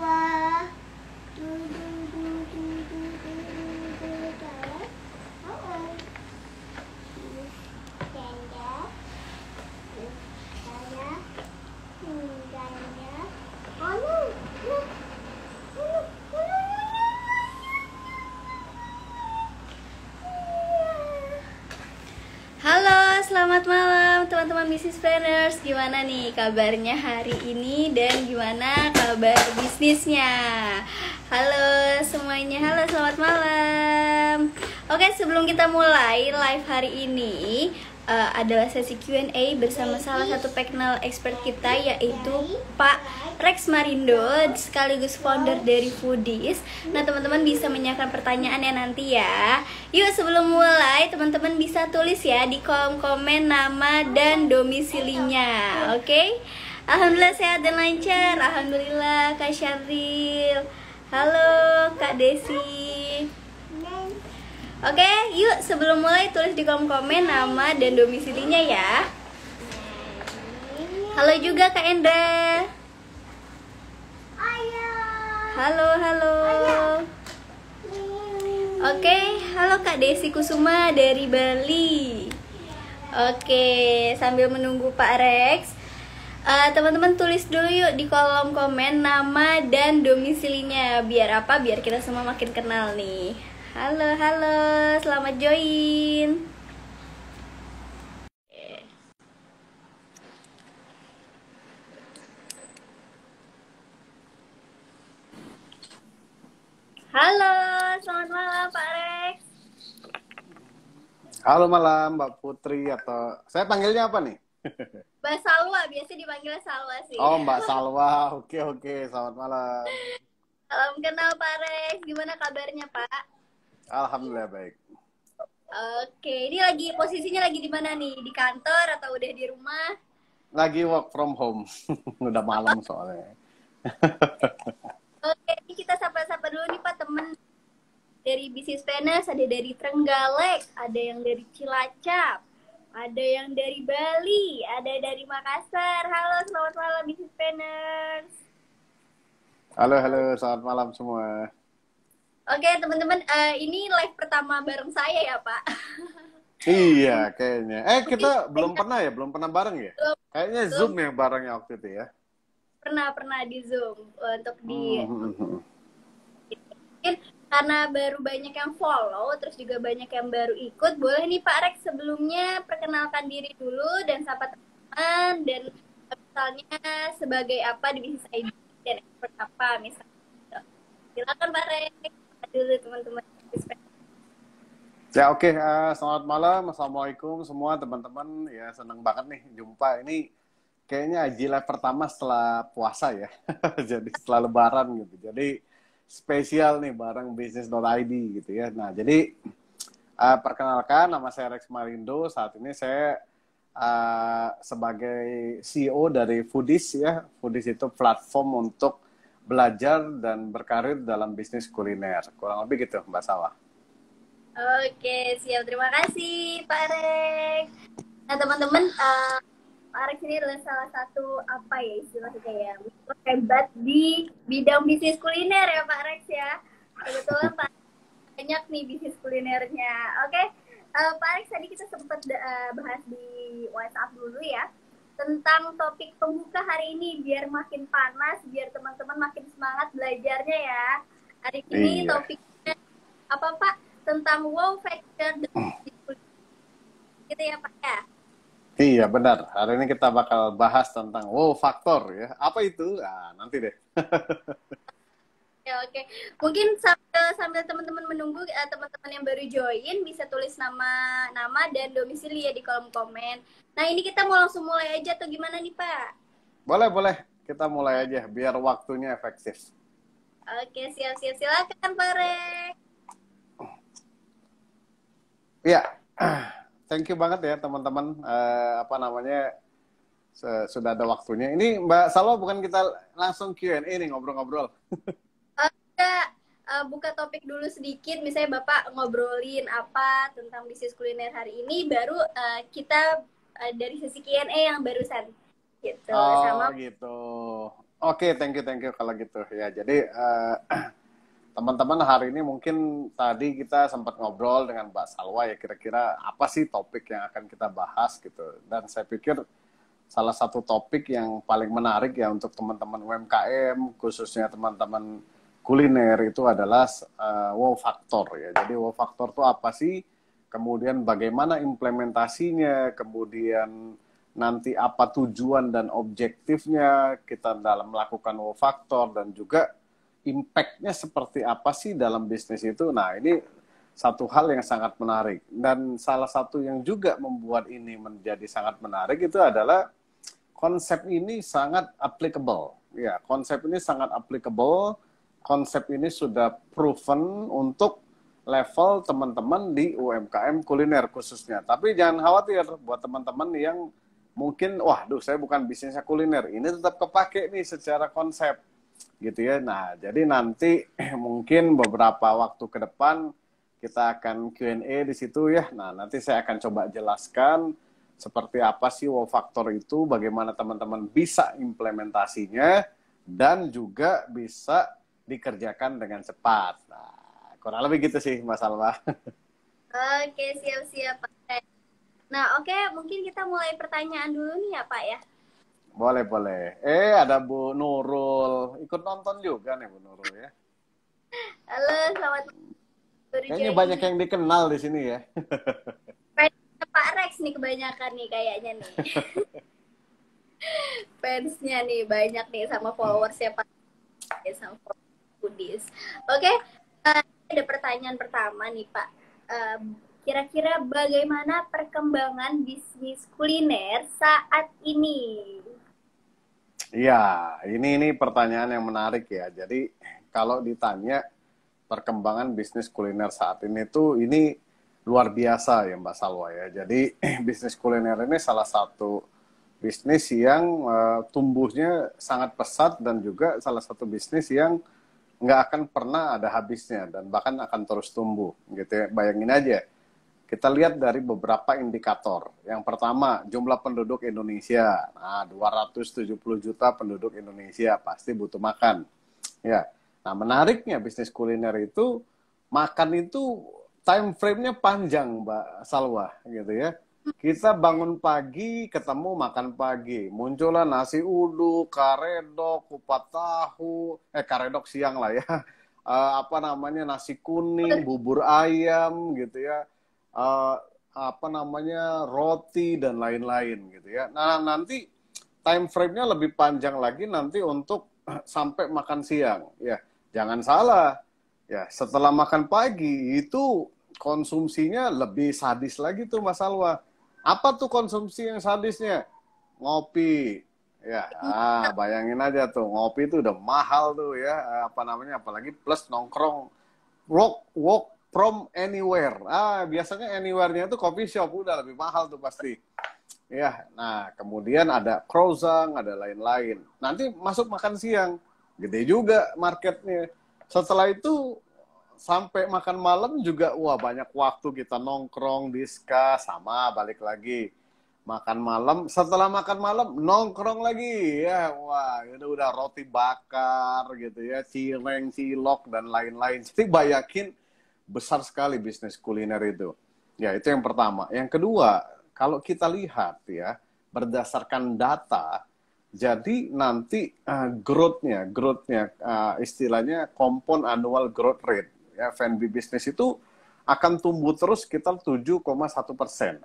Wah. Du, du, du, du, du, du, du, du, jalan. Oh. Ganda. Ganda. Ganda. Anu. Halo, selamat malam teman-teman bisnis planners. Gimana nih kabarnya hari ini dan gimana kabar bisnisnya? Halo semuanya, halo selamat malam. Oke, sebelum kita mulai live hari ini adalah sesi Q&A bersama salah satu panel expert kita, yaitu Pak Rex Marindo, sekaligus founder dari Foodies. Nah, teman-teman bisa menyiapkan pertanyaannya nanti ya. Yuk, sebelum mulai teman-teman bisa tulis ya di kolom komen nama dan domisilinya. Oke? Alhamdulillah sehat dan lancar. Alhamdulillah Kak Syaril. Halo Kak Desi. Oke, yuk sebelum mulai tulis di kolom komen nama dan domisilinya ya. Halo juga Kak Endra. Halo, halo. Oke, halo Kak Desi Kusuma dari Bali. Oke, sambil menunggu Pak Rex, teman-teman tulis dulu yuk di kolom komen nama dan domisilinya. Biar apa? Biar kita semua makin kenal nih. Halo, halo, selamat join. Halo, selamat malam Pak Rex. Halo malam Mbak Putri, atau saya panggilnya apa nih? Mbak Salwa, biasa dipanggil Salwa sih. Oh, Mbak Salwa. Oke, selamat malam. Salam kenal Pak Rex, gimana kabarnya Pak? Alhamdulillah baik. Oke, ini posisinya lagi di mana nih? Di kantor atau udah di rumah? Lagi work from home. Udah malam soalnya. Oke, ini kita sapa-sapa dulu nih Pak, temen dari Bisnis Planners. Ada dari Trenggalek, ada yang dari Cilacap, ada yang dari Bali, ada dari Makassar. Halo, selamat malam Bisnis Planners. Halo, selamat malam semua. Oke, teman-teman, ini live pertama bareng saya ya Pak. Iya, kayaknya. Kita belum pernah bareng ya? Kayaknya Zoom yang barengnya waktu itu ya. Pernah di Zoom untuk mungkin karena baru banyak yang follow, terus juga banyak yang baru ikut. Boleh nih Pak Rex sebelumnya perkenalkan diri dulu dan sapa teman, dan misalnya sebagai apa di bisnis ID dan expert apa misalnya. Silakan Pak Rex dulu teman-teman. Ya oke, selamat malam, assalamualaikum semua teman-teman. Ya senang banget nih jumpa. Ini kayaknya live pertama setelah puasa ya, jadi setelah Lebaran gitu. Jadi spesial nih bareng bisnis.id gitu ya. Nah jadi perkenalkan, nama saya Rex Marindo. Saat ini saya sebagai CEO dari Foodies ya. Foodies itu platform untuk belajar dan berkarir dalam bisnis kuliner. Kurang lebih gitu Mbak Sawa. Oke, siap. Terima kasih Pak Rex. Nah teman-teman, Pak Rex ini adalah salah satu apa ya istilahnya ya, hebat di bidang bisnis kuliner ya Pak Rex ya. Kebetulan Pak banyak nih bisnis kulinernya. Oke, Pak Rex tadi kita sempat bahas di WhatsApp dulu ya tentang topik pembuka hari ini biar makin panas, biar teman-teman makin semangat belajarnya ya. Hari ini topiknya apa Pak? Tentang wow factor gitu ya Pak ya. Iya benar, hari ini kita bakal bahas tentang wow faktor ya. Apa itu? Nah, nanti deh. Ya, oke. Mungkin sambil teman-teman menunggu, teman-teman yang baru join bisa tulis nama dan domisili ya di kolom komen. Nah ini kita mau langsung mulai aja atau gimana nih Pak? Boleh. Kita mulai aja biar waktunya efektif. Oke, siap. Silakan Pak Rex. Iya. Thank you banget ya teman-teman, sudah ada waktunya. Ini Mbak Salwa, bukan kita langsung Q&A nih, ngobrol-ngobrol. Kita buka topik dulu sedikit, misalnya Bapak ngobrolin apa tentang bisnis kuliner hari ini, baru kita dari sesi Q&A yang barusan gitu. Oh gitu. Oke, thank you kalau gitu ya. Jadi teman-teman hari ini mungkin tadi kita sempat ngobrol dengan Mbak Salwa ya, kira-kira apa sih topik yang akan kita bahas gitu. Dan saya pikir salah satu topik yang paling menarik ya untuk teman-teman UMKM, khususnya teman-teman kuliner itu adalah wow factor ya. Jadi wow factor itu apa sih? Kemudian bagaimana implementasinya, kemudian nanti apa tujuan dan objektifnya kita dalam melakukan wow factor, dan juga impact-nya seperti apa sih dalam bisnis itu. Nah, ini satu hal yang sangat menarik. Dan salah satu yang juga membuat ini menjadi sangat menarik itu adalah konsep ini sangat applicable. Ya, konsep ini sangat applicable. Konsep ini sudah proven untuk level teman-teman di UMKM kuliner khususnya. Tapi jangan khawatir buat teman-teman yang mungkin, waduh saya bukan bisnisnya kuliner, ini tetap kepake nih secara konsep gitu ya. Nah, jadi nanti mungkin beberapa waktu ke depan kita akan Q&A di situ ya. Nah, nanti saya akan coba jelaskan seperti apa sih wow factor itu, bagaimana teman-teman bisa implementasinya, dan juga bisa dikerjakan dengan cepat. Nah, kurang lebih gitu sih Mas Alwa. Oke, siap-siap Pak. Nah, oke, mungkin kita mulai pertanyaan dulu nih ya Pak ya. Boleh. Ada Bu Nurul. Ikut nonton juga nih Bu Nurul ya. Halo, selamat Kayaknya banyak yang dikenal di sini ya. Pak Rex nih kebanyakan nih kayaknya nih. Fansnya nih banyak nih sama followersnya Pak. Sama foodies. Oke, ada pertanyaan pertama nih Pak. Kira-kira bagaimana perkembangan bisnis kuliner saat ini? Iya, ini pertanyaan yang menarik ya. Jadi kalau ditanya perkembangan bisnis kuliner saat ini tuh ini luar biasa ya Mbak Salwa ya. Jadi bisnis kuliner ini salah satu bisnis yang tumbuhnya sangat pesat, dan juga salah satu bisnis yang nggak akan pernah ada habisnya dan bahkan akan terus tumbuh gitu ya. Bayangin aja, kita lihat dari beberapa indikator. Yang pertama, jumlah penduduk Indonesia. Nah, 270 juta penduduk Indonesia pasti butuh makan. Ya. Nah, menariknya bisnis kuliner itu, makan itu time frame-nya panjang, Mbak Salwa, gitu ya. Kita bangun pagi, ketemu makan pagi. Muncullah nasi uduk, karedok, kupat tahu, karedok siang lah ya. Nasi kuning, bubur ayam gitu ya. Roti dan lain-lain gitu ya. Nah, nanti time frame-nya lebih panjang lagi nanti untuk sampai makan siang. Ya, jangan salah. Ya, setelah makan pagi itu konsumsinya lebih sadis lagi tuh Mas Salwa. Apa tuh konsumsi yang sadisnya? Ngopi. Ya, bayangin aja tuh, ngopi itu udah mahal tuh ya. Apalagi plus nongkrong. Walk from anywhere. Biasanya anywhere-nya itu coffee shop, udah lebih mahal tuh pasti. Ya, nah kemudian ada croissant, ada lain-lain. Nanti masuk makan siang, gede juga marketnya. Setelah itu sampai makan malam juga, wah banyak waktu kita nongkrong, discuss, sama balik lagi makan malam. Setelah makan malam nongkrong lagi, ya wah itu udah roti bakar gitu ya, cireng, cilok dan lain-lain. Jadi bayangin besar sekali bisnis kuliner itu. Ya itu yang pertama. Yang kedua, kalau kita lihat ya berdasarkan data, jadi nanti growth-nya istilahnya compound annual growth rate ya F&B bisnis itu akan tumbuh terus sekitar 7,1%.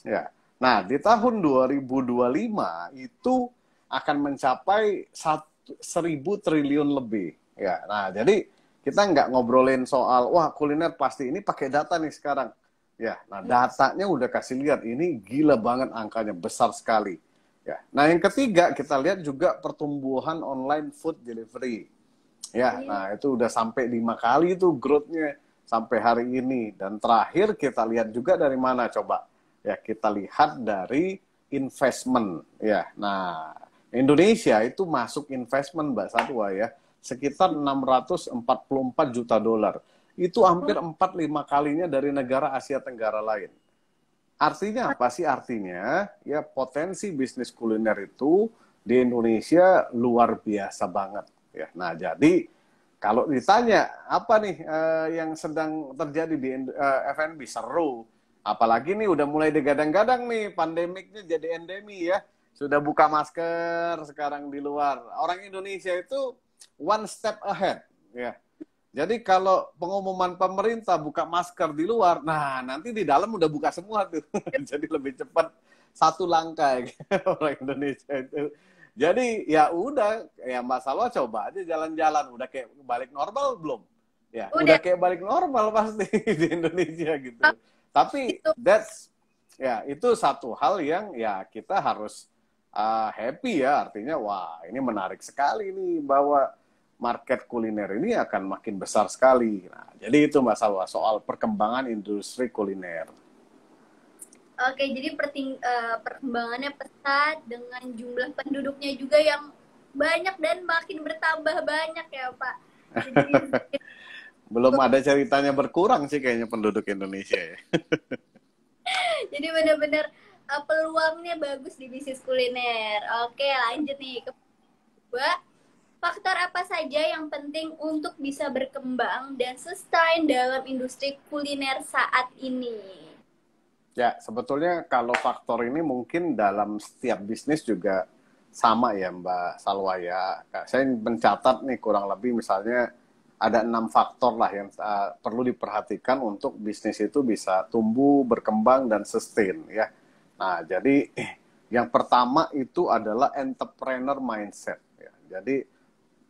Ya. Nah, di tahun 2025 itu akan mencapai 1.000 triliun lebih. Ya. Nah, jadi kita nggak ngobrolin soal wah kuliner pasti, ini pakai data nih sekarang. Ya, nah datanya udah kasih lihat ini gila banget angkanya, besar sekali. Ya. Nah, yang ketiga kita lihat juga pertumbuhan online food delivery. Ya, nah itu udah sampai 5 kali itu growth-nya sampai hari ini. Dan terakhir kita lihat juga dari mana coba? Ya, kita lihat dari investment. Ya, nah Indonesia itu masuk investment Mbak Satwa ya, sekitar 644 juta dolar. Itu hampir 4-5 kalinya dari negara Asia Tenggara lain. Artinya apa sih? Artinya ya potensi bisnis kuliner itu di Indonesia luar biasa banget. Ya, nah jadi kalau ditanya apa nih yang sedang terjadi di F&B, seru. Apalagi nih udah mulai digadang-gadang nih pandemiknya jadi endemi ya. Sudah buka masker sekarang di luar. Orang Indonesia itu one step ahead ya. Jadi kalau pengumuman pemerintah buka masker di luar, nah nanti di dalam udah buka semua tuh. Jadi lebih cepat satu langkah gitu, orang Indonesia itu. Jadi ya udah, ya Mbak Salwa coba aja jalan-jalan. Udah kayak balik normal belum? Ya, udah kayak balik normal pasti di Indonesia gitu. Tapi ya itu satu hal yang ya kita harus happy ya. Artinya wah ini menarik sekali nih bahwa market kuliner ini akan makin besar sekali. Nah, jadi itu Mbak Salwa soal perkembangan industri kuliner. Oke, jadi perkembangannya pesat dengan jumlah penduduknya juga yang banyak dan makin bertambah banyak ya Pak. Jadi, belum ada ceritanya berkurang sih kayaknya penduduk Indonesia ya. Jadi benar-benar peluangnya bagus di bisnis kuliner. Oke, lanjut nih ke kedua. Faktor apa saja yang penting untuk bisa berkembang dan sustain dalam industri kuliner saat ini? Ya, sebetulnya kalau faktor ini mungkin dalam setiap bisnis juga sama ya Mbak Salwa ya. Saya mencatat nih kurang lebih misalnya ada 6 faktor lah yang perlu diperhatikan untuk bisnis itu bisa tumbuh, berkembang, dan sustain ya. Nah, jadi yang pertama itu adalah entrepreneur mindset. Ya. Jadi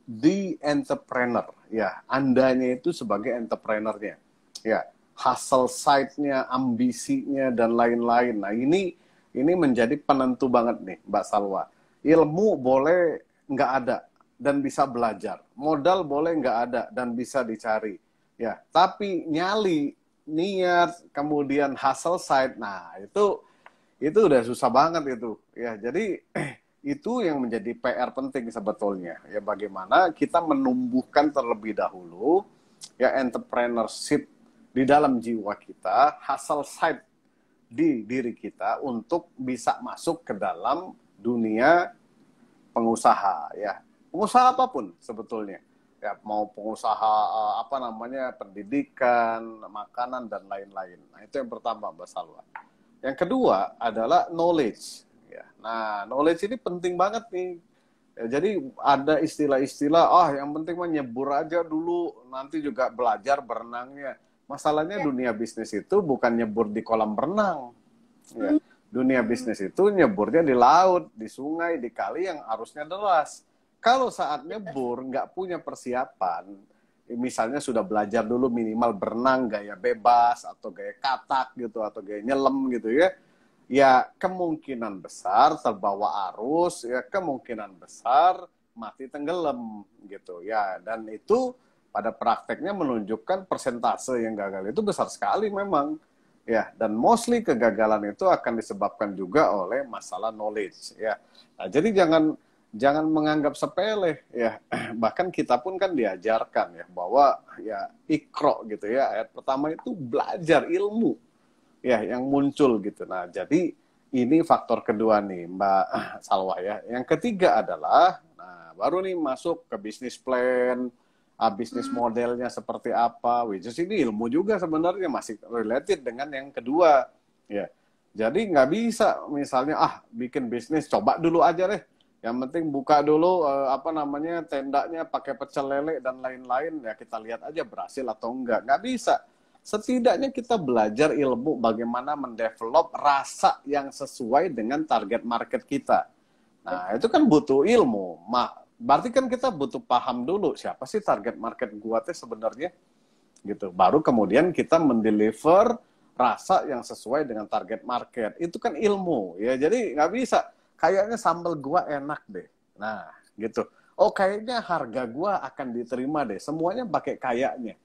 the entrepreneur, ya, Andanya itu sebagai entrepreneurnya. Ya, hustle side-nya, ambisinya, dan lain-lain. Nah, ini menjadi penentu banget nih, Mbak Salwa. Ilmu boleh nggak ada dan bisa belajar. Modal boleh nggak ada dan bisa dicari. Ya, tapi nyali, niat, kemudian hustle side, nah itu udah susah banget itu. Ya, jadi itu yang menjadi PR penting sebetulnya. Ya, bagaimana kita menumbuhkan terlebih dahulu ya entrepreneurship di dalam jiwa kita, hustle side di diri kita untuk bisa masuk ke dalam dunia pengusaha ya. Pengusaha apapun sebetulnya. Ya, mau pengusaha pendidikan, makanan dan lain-lain. Nah, itu yang pertama Mbak Salwa. Yang kedua adalah knowledge ya. Nah, knowledge ini penting banget nih. Ya, jadi ada istilah-istilah yang penting mah nyebur aja dulu, nanti juga belajar berenangnya. Masalahnya dunia bisnis itu bukan nyebur di kolam renang. Ya. Dunia bisnis itu nyeburnya di laut, di sungai, di kali yang arusnya deras. Kalau saat nyebur nggak punya persiapan, misalnya sudah belajar dulu minimal berenang gaya bebas atau gaya katak gitu atau gaya nyelam gitu ya kemungkinan besar terbawa arus, ya kemungkinan besar mati tenggelam gitu ya. Dan itu pada prakteknya menunjukkan persentase yang gagal itu besar sekali memang. Ya, dan mostly kegagalan itu akan disebabkan juga oleh masalah knowledge ya. Nah, jadi jangan menganggap sepele ya. Bahkan kita pun kan diajarkan ya bahwa ya ikro gitu ya. Ayat pertama itu belajar ilmu ya yang muncul gitu. Nah, jadi ini faktor kedua nih Mbak Salwa ya. Yang ketiga adalah baru nih masuk ke bisnis plan. Bisnis modelnya seperti apa, which is ini ilmu juga sebenarnya masih related dengan yang kedua ya. Jadi nggak bisa misalnya bikin bisnis coba dulu aja deh, yang penting buka dulu tendanya pakai pecel lele dan lain-lain ya, kita lihat aja berhasil atau nggak bisa. Setidaknya kita belajar ilmu bagaimana mendevelop rasa yang sesuai dengan target market kita. Nah, itu kan butuh ilmu. Berarti kan kita butuh paham dulu siapa sih target market gua teh sebenarnya gitu. Baru kemudian kita mendeliver rasa yang sesuai dengan target market. Itu kan ilmu ya. Jadi nggak bisa kayaknya sambal gua enak deh. Nah, gitu. Oh, kayaknya harga gua akan diterima deh. Semuanya pakai kayaknya.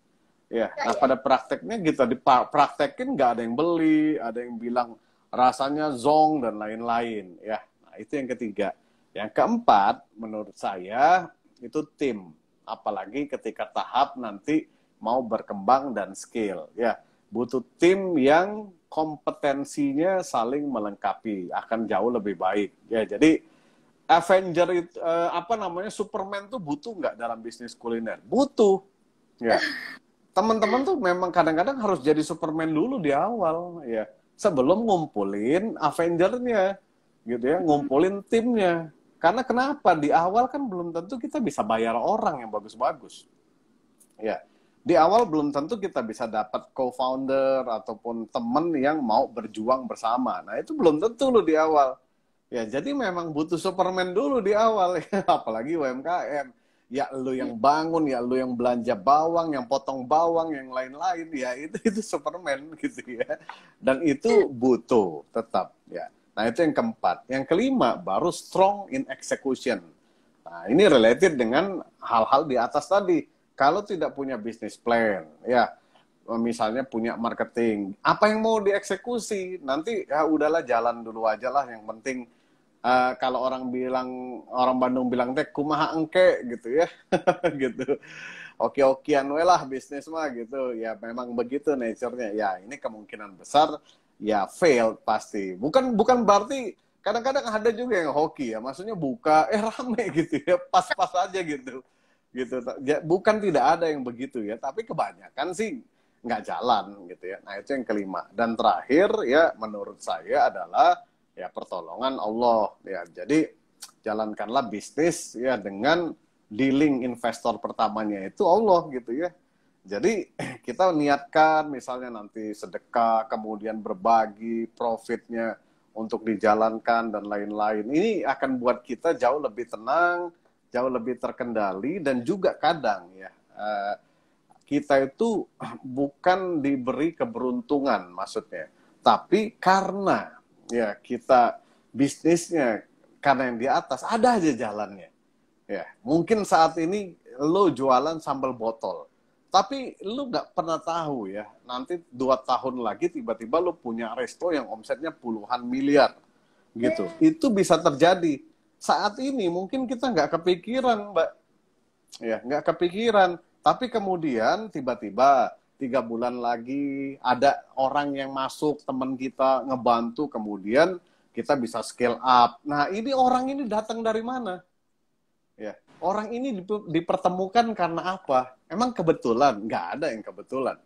Ya, nah pada prakteknya kita dipraktekin nggak ada yang beli, ada yang bilang rasanya zong dan lain-lain ya. Nah, itu yang ketiga. Yang keempat, menurut saya, itu tim. Apalagi ketika tahap nanti mau berkembang dan skill. Ya, butuh tim yang kompetensinya saling melengkapi, akan jauh lebih baik. Ya, jadi Avenger itu apa namanya, Superman tuh butuh nggak dalam bisnis kuliner? Butuh. Ya. Teman-teman tuh memang kadang-kadang harus jadi Superman dulu di awal ya. Sebelum ngumpulin Avenger-nya gitu ya, ngumpulin timnya. Karena kenapa? Di awal kan belum tentu kita bisa bayar orang yang bagus-bagus. Ya. Di awal belum tentu kita bisa dapat co-founder ataupun teman yang mau berjuang bersama. Nah, itu belum tentu loh di awal. Ya, jadi memang butuh Superman dulu di awal ya, apalagi UMKM. Ya lu yang bangun, ya lu yang belanja bawang, yang potong bawang, yang lain-lain, ya itu Superman gitu ya. Dan itu butuh tetap ya. Nah, itu yang keempat. Yang kelima baru strong in execution. Nah, ini related dengan hal-hal di atas tadi. Kalau tidak punya business plan, ya misalnya punya marketing, apa yang mau dieksekusi? Nanti ya udahlah jalan dulu aja lah. Yang penting kalau orang Bandung bilang teh kumaha engke gitu ya, gitu. Oke-okean we lah bisnis mah gitu. Ya memang begitu nature-nya. Ya ini kemungkinan besar ya failed pasti. Bukan berarti kadang-kadang ada juga yang hoki ya. Maksudnya buka rame gitu ya, pas-pas aja gitu. Gitu. Bukan tidak ada yang begitu ya, tapi kebanyakan sih nggak jalan gitu ya. Nah, itu yang kelima. Dan terakhir ya menurut saya adalah ya pertolongan Allah ya. Jadi jalankanlah bisnis ya dengan dealing investor pertamanya itu Allah gitu ya. Jadi kita niatkan misalnya nanti sedekah, kemudian berbagi profitnya untuk dijalankan dan lain-lain. Ini akan buat kita jauh lebih tenang, jauh lebih terkendali, dan juga kadang ya kita itu bukan diberi keberuntungan maksudnya, tapi karena ya kita bisnisnya karena yang di atas ada aja jalannya. Ya, mungkin saat ini lo jualan sambal botol, tapi lo nggak pernah tahu ya, nanti 2 tahun lagi tiba-tiba lo punya resto yang omsetnya puluhan miliar gitu. Itu bisa terjadi. Saat ini mungkin kita nggak kepikiran, Mbak. Ya, nggak kepikiran. Tapi kemudian tiba-tiba 3 bulan lagi ada orang yang masuk, teman kita ngebantu, kemudian kita bisa scale up. Nah, ini orang ini datang dari mana? Ya, orang ini dipertemukan karena apa? Emang kebetulan? Nggak ada yang kebetulan.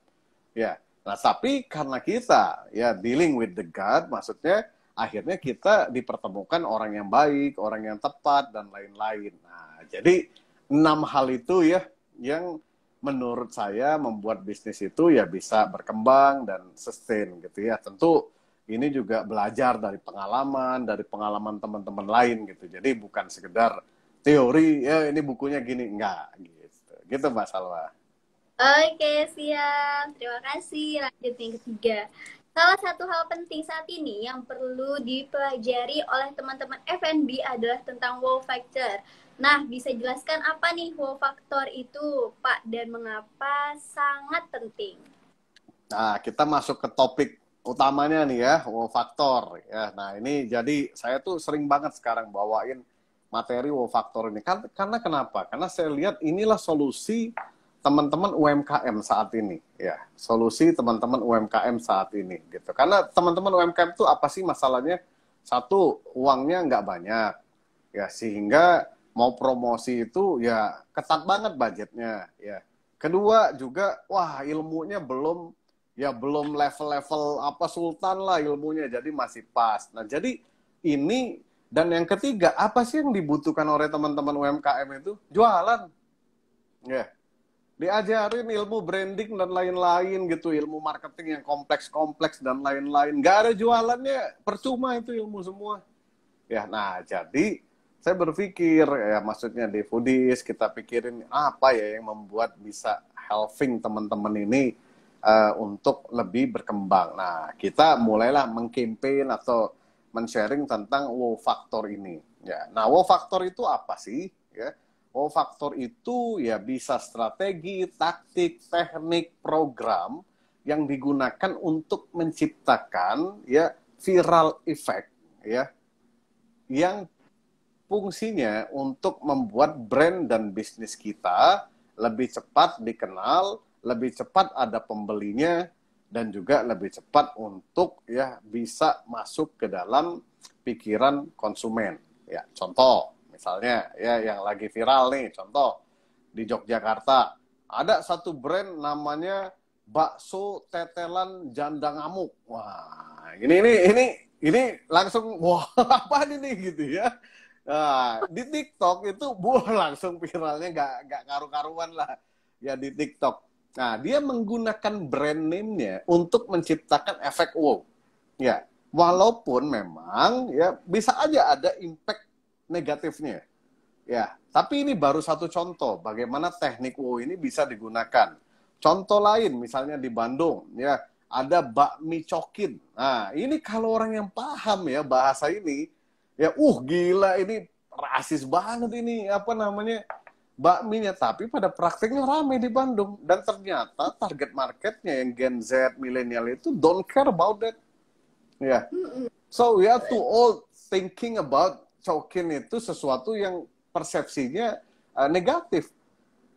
Ya, nah tapi karena kita ya dealing with the God, maksudnya akhirnya kita dipertemukan orang yang baik, orang yang tepat, dan lain-lain. Nah, jadi 6 hal itu ya yang menurut saya membuat bisnis itu ya bisa berkembang dan sustain gitu ya. Tentu ini juga belajar dari pengalaman teman-teman lain gitu. Jadi bukan sekedar teori, ya ini bukunya gini, enggak gitu. Gitu Mbak Salwa. Oke, siap. Terima kasih. Lanjut yang ketiga. Salah satu hal penting saat ini yang perlu dipelajari oleh teman-teman F&B adalah tentang wow factor. Nah, bisa jelaskan apa nih wow factor itu, Pak, dan mengapa sangat penting? Nah, kita masuk ke topik utamanya nih ya, wow factor. Ya, nah ini jadi saya tuh sering banget sekarang bawain materi wow factor ini. Karena kenapa? Karena saya lihat inilah solusi teman-teman UMKM saat ini ya, solusi teman-teman UMKM saat ini gitu. Karena teman-teman UMKM itu apa sih masalahnya? Satu, uangnya nggak banyak ya, sehingga mau promosi itu ya ketat banget budgetnya ya. Kedua juga wah ilmunya belum level-level apa sultan lah ilmunya, jadi masih pas. Nah, jadi ini, dan yang ketiga, apa sih yang dibutuhkan oleh teman-teman UMKM itu? Jualan. Ya. Diajarin ilmu branding dan lain-lain gitu, ilmu marketing yang kompleks-kompleks dan lain-lain. Nggak ada jualannya, percuma itu ilmu semua. Ya, nah jadi saya berpikir ya, maksudnya di Foodies kita pikirin apa ya yang membuat bisa helping teman-teman ini untuk lebih berkembang. Nah, kita mulailah mengkampanye atau men-sharing tentang wow factor ini. Ya, nah wow factor itu apa sih? Ya. Wow factor itu ya bisa strategi, taktik, teknik, program yang digunakan untuk menciptakan ya viral effect ya, yang fungsinya untuk membuat brand dan bisnis kita lebih cepat dikenal, lebih cepat ada pembelinya, dan juga lebih cepat untuk ya bisa masuk ke dalam pikiran konsumen. Ya, contoh misalnya ya yang lagi viral nih, contoh di Yogyakarta ada satu brand namanya bakso tetelan janda ngamuk. Wah, ini langsung wah apa ini gitu ya. Nah, di TikTok itu langsung viralnya nggak karu-karuan lah ya di TikTok. Nah, dia menggunakan brand name-nya untuk menciptakan efek wow. Ya, walaupun memang ya bisa aja ada impact negatifnya. Ya, tapi ini baru satu contoh bagaimana teknik wow ini bisa digunakan. Contoh lain misalnya di Bandung ya, ada bakmi cokin. Nah, ini kalau orang yang paham ya bahasa ini, ya gila ini rasis banget ini apa namanya bakminya, tapi pada prakteknya ramai di Bandung dan ternyata target marketnya yang Gen Z milenial itu don't care about that. Ya. So we have to all thinking about cokin itu sesuatu yang persepsinya negatif.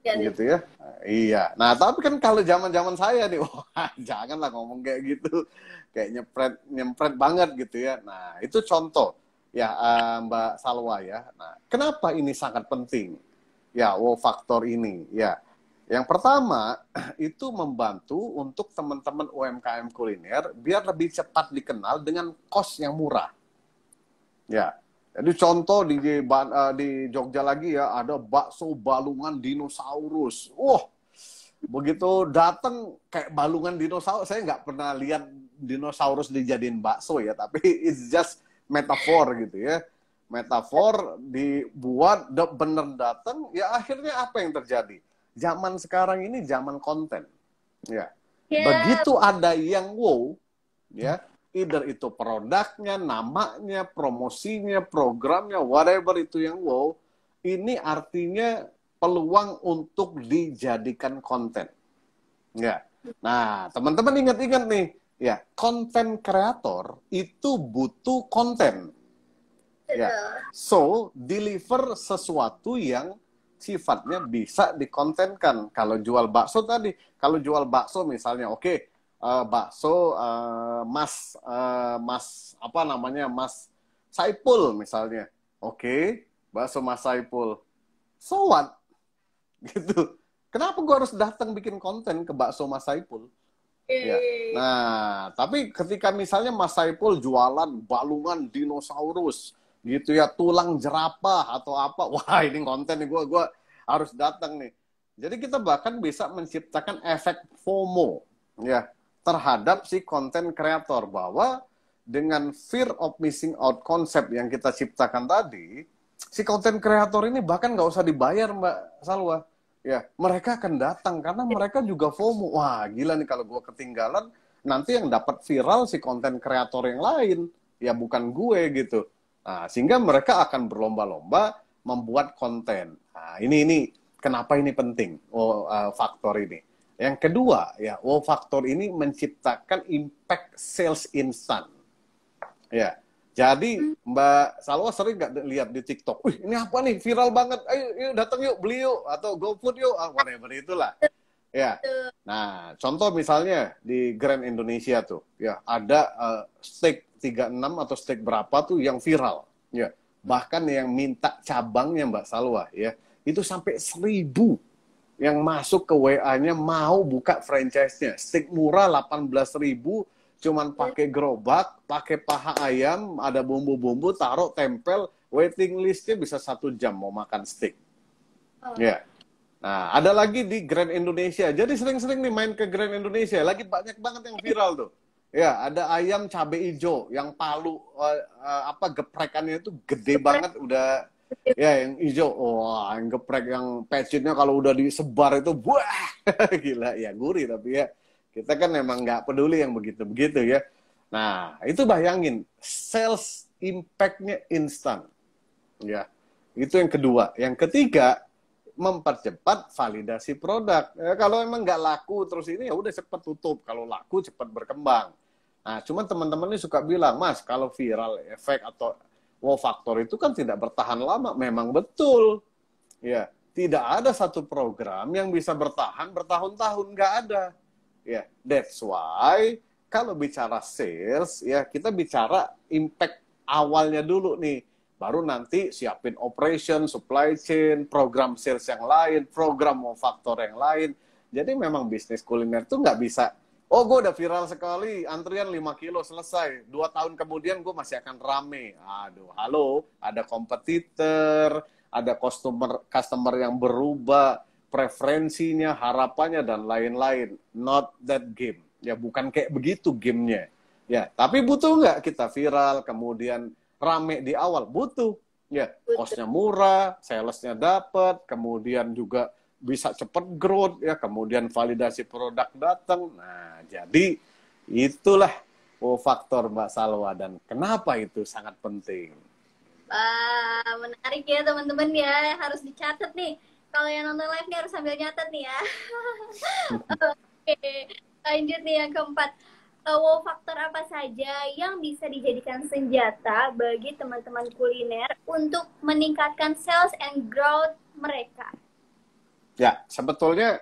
Gitu ya. Iya. Nah, tapi kan kalau zaman-zaman saya nih, wah, janganlah ngomong kayak gitu. Kayak nyempret banget gitu ya. Nah, itu contoh ya Mbak Salwa ya. Nah, kenapa ini sangat penting? Ya, wow faktor ini ya. Yang pertama, itu membantu untuk teman-teman UMKM kuliner biar lebih cepat dikenal dengan cost yang murah. Ya. Jadi contoh di Jogja lagi ya, ada bakso balungan dinosaurus. Begitu datang kayak balungan dinosaurus, saya nggak pernah lihat dinosaurus dijadiin bakso ya, tapi it's just metafor gitu ya. Metafor dibuat, bener datang, ya akhirnya apa yang terjadi? Zaman sekarang ini zaman konten. Ya. Begitu ada yang wow, ya, either itu produknya, namanya, promosinya, programnya, whatever itu yang wow, ini artinya peluang untuk dijadikan konten. Ya. Nah, teman-teman ingat-ingat nih, ya, konten kreator itu butuh konten. Ya. So, deliver sesuatu yang sifatnya bisa dikontenkan. Kalau jual bakso tadi, kalau jual bakso misalnya, oke, bakso Mas apa namanya Mas Saipul misalnya, oke, bakso Mas Saipul, so what gitu, kenapa gue harus datang bikin konten ke bakso Mas Saipul ya? Nah, tapi ketika misalnya Mas Saipul jualan balungan dinosaurus gitu ya, tulang jerapah atau apa, wah ini konten nih, gue harus datang nih. Jadi kita bahkan bisa menciptakan efek FOMO ya terhadap si konten kreator, bahwa dengan fear of missing out konsep yang kita ciptakan tadi, si konten kreator ini bahkan nggak usah dibayar Mbak Salwa. Ya, mereka akan datang karena mereka juga FOMO. Wah, gila nih kalau gue ketinggalan, nanti yang dapat viral si konten kreator yang lain, ya bukan gue gitu. Nah, sehingga mereka akan berlomba-lomba membuat konten. Nah, ini kenapa ini penting? Faktor ini. Yang kedua, ya, wow faktor ini menciptakan impact sales instan. Ya, jadi Mbak Salwa sering nggak lihat di TikTok, wih ini apa nih viral banget, ayo yuk datang yuk beli yuk, atau GoFood yuk, whatever itulah. Ya, nah contoh misalnya di Grand Indonesia tuh, ya ada steak 36 atau steak berapa tuh yang viral, ya bahkan yang minta cabangnya Mbak Salwa, ya itu sampai 1.000 yang masuk ke WA-nya mau buka franchise-nya. Steak murah 18.000, cuman pakai gerobak, pakai paha ayam, ada bumbu-bumbu, taruh, tempel, waiting list-nya bisa 1 jam mau makan steak. Ya. Nah, ada lagi di Grand Indonesia. Jadi sering-sering nih main ke Grand Indonesia, lagi banyak banget yang viral tuh. Ya, ada ayam cabai hijau yang palu geprekannya itu gede banget, udah ya yang hijau, wah yang geprek yang pecitnya kalau udah disebar itu wah gila ya, gurih, tapi ya kita kan emang nggak peduli yang begitu-begitu ya. Nah itu bayangin sales impact-nya instan ya, itu yang kedua. Yang ketiga, mempercepat validasi produk ya, kalau emang nggak laku terus ini ya udah cepat tutup, kalau laku cepat berkembang. Nah cuman teman-teman ini suka bilang, Mas kalau viral efek atau wow faktor itu kan tidak bertahan lama. Memang betul. Ya, tidak ada satu program yang bisa bertahan bertahun-tahun, nggak ada. Ya, that's why kalau bicara sales ya kita bicara impact awalnya dulu nih. Baru nanti siapin operation, supply chain, program sales yang lain, program wow factor yang lain. Jadi memang bisnis kuliner tuh nggak bisa, oh gue udah viral sekali, antrian 5 kilo selesai, 2 tahun kemudian gue masih akan rame. Aduh, halo, ada kompetitor, ada customer yang berubah, preferensinya, harapannya, dan lain-lain. Not that game. Ya, bukan kayak begitu gamenya. Ya, tapi butuh nggak kita viral, kemudian rame di awal? Butuh. Ya, cost-nya murah, salesnya dapat, kemudian juga bisa cepat growth, ya, kemudian validasi produk datang. Nah, jadi itulah faktor Mbak Salwa, dan kenapa itu sangat penting. Wah, menarik ya teman-teman ya, harus dicatat nih. Kalau yang nonton live nih harus sambil nyatat nih ya. Oke, lanjut nih yang keempat. Wow faktor apa saja yang bisa dijadikan senjata bagi teman-teman kuliner untuk meningkatkan sales and growth mereka? Ya, sebetulnya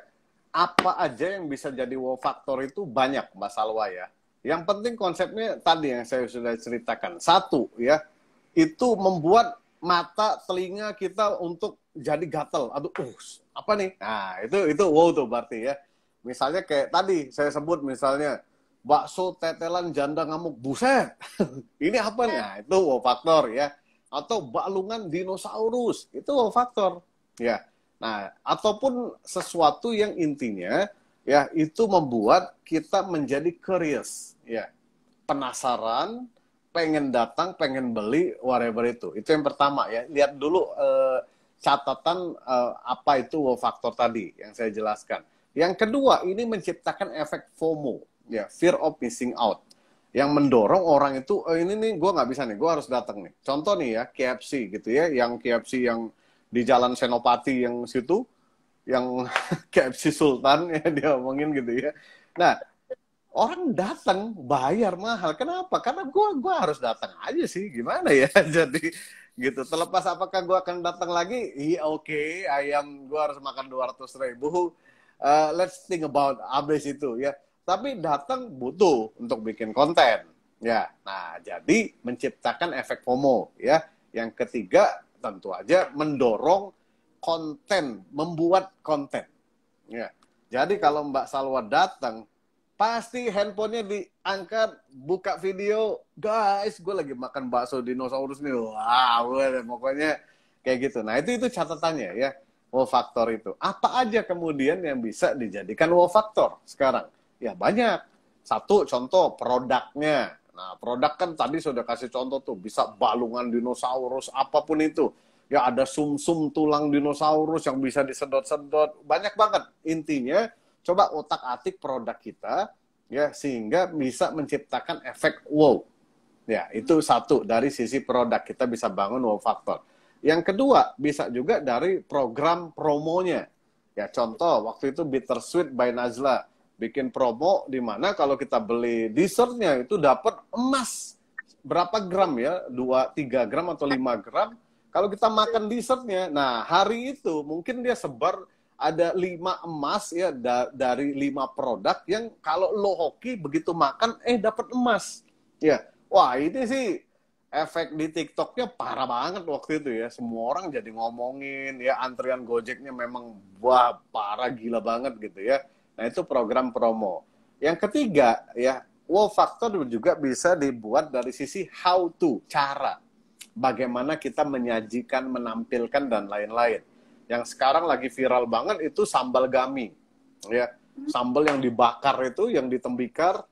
apa aja yang bisa jadi wow factor itu banyak, Mbak Salwa ya. Yang penting konsepnya tadi yang saya sudah ceritakan. Satu ya, itu membuat mata, telinga kita untuk jadi gatel. Aduh, apa nih? Nah, itu wow tuh berarti ya. Misalnya kayak tadi saya sebut misalnya bakso tetelan janda ngamuk, buset. Ini apa nih? Nah, itu wow factor ya. Atau balungan dinosaurus, itu wow factor. Ya. Nah, ataupun sesuatu yang intinya ya itu membuat kita menjadi curious, ya. Penasaran, pengen datang, pengen beli, whatever itu. Itu yang pertama ya. Lihat dulu catatan apa itu wow factor tadi yang saya jelaskan. Yang kedua, ini menciptakan efek FOMO, ya, fear of missing out, yang mendorong orang itu, ini nih gue nggak bisa nih, gue harus datang nih. Contoh nih ya, KFC gitu ya, yang KFC yang di Jalan Senopati yang situ, yang KFC Sultan ya dia omongin gitu ya. Nah, orang datang bayar mahal. Kenapa? Karena gue harus datang aja sih. Gimana ya? Jadi gitu. Terlepas apakah gue akan datang lagi? Iya oke. Ayam gue harus makan 200.000. Let's think about abis itu ya. Tapi datang butuh untuk bikin konten. Ya. Nah, jadi menciptakan efek FOMO ya. Yang ketiga tentu aja mendorong konten, membuat konten. Ya. Jadi kalau Mbak Salwa datang, pasti handphonenya diangkat, buka video, guys, gue lagi makan bakso dinosaurus nih. Wah, pokoknya kayak gitu. Nah, itu catatannya ya, wow factor itu. Apa aja kemudian yang bisa dijadikan wow factor sekarang? Ya, banyak. Satu, contoh produknya. Nah, produk kan tadi sudah kasih contoh tuh, bisa balungan dinosaurus, apapun itu. Ya, ada sum-sum tulang dinosaurus yang bisa disedot-sedot. Banyak banget. Intinya, coba otak-atik produk kita, ya, sehingga bisa menciptakan efek wow. Ya, itu satu, dari sisi produk kita bisa bangun wow factor. Yang kedua, bisa juga dari program promonya. Ya, contoh, waktu itu Bittersweet by Najla bikin promo di mana kalau kita beli dessertnya itu dapat emas. Berapa gram ya? 2, 3 gram atau 5 gram. Kalau kita makan dessertnya, nah hari itu mungkin dia sebar ada 5 emas ya dari 5 produk yang kalau lo hoki begitu makan dapat emas. Ya. Wah, ini sih efek di TikToknya parah banget waktu itu ya. Semua orang jadi ngomongin ya, antrian Gojeknya memang wah parah gila banget gitu ya. Nah, itu program promo. Yang ketiga, ya, wow factor juga bisa dibuat dari sisi how to, cara. Bagaimana kita menyajikan, menampilkan, dan lain-lain. Yang sekarang lagi viral banget itu sambal gami. Ya, sambal yang dibakar itu, yang ditembikar.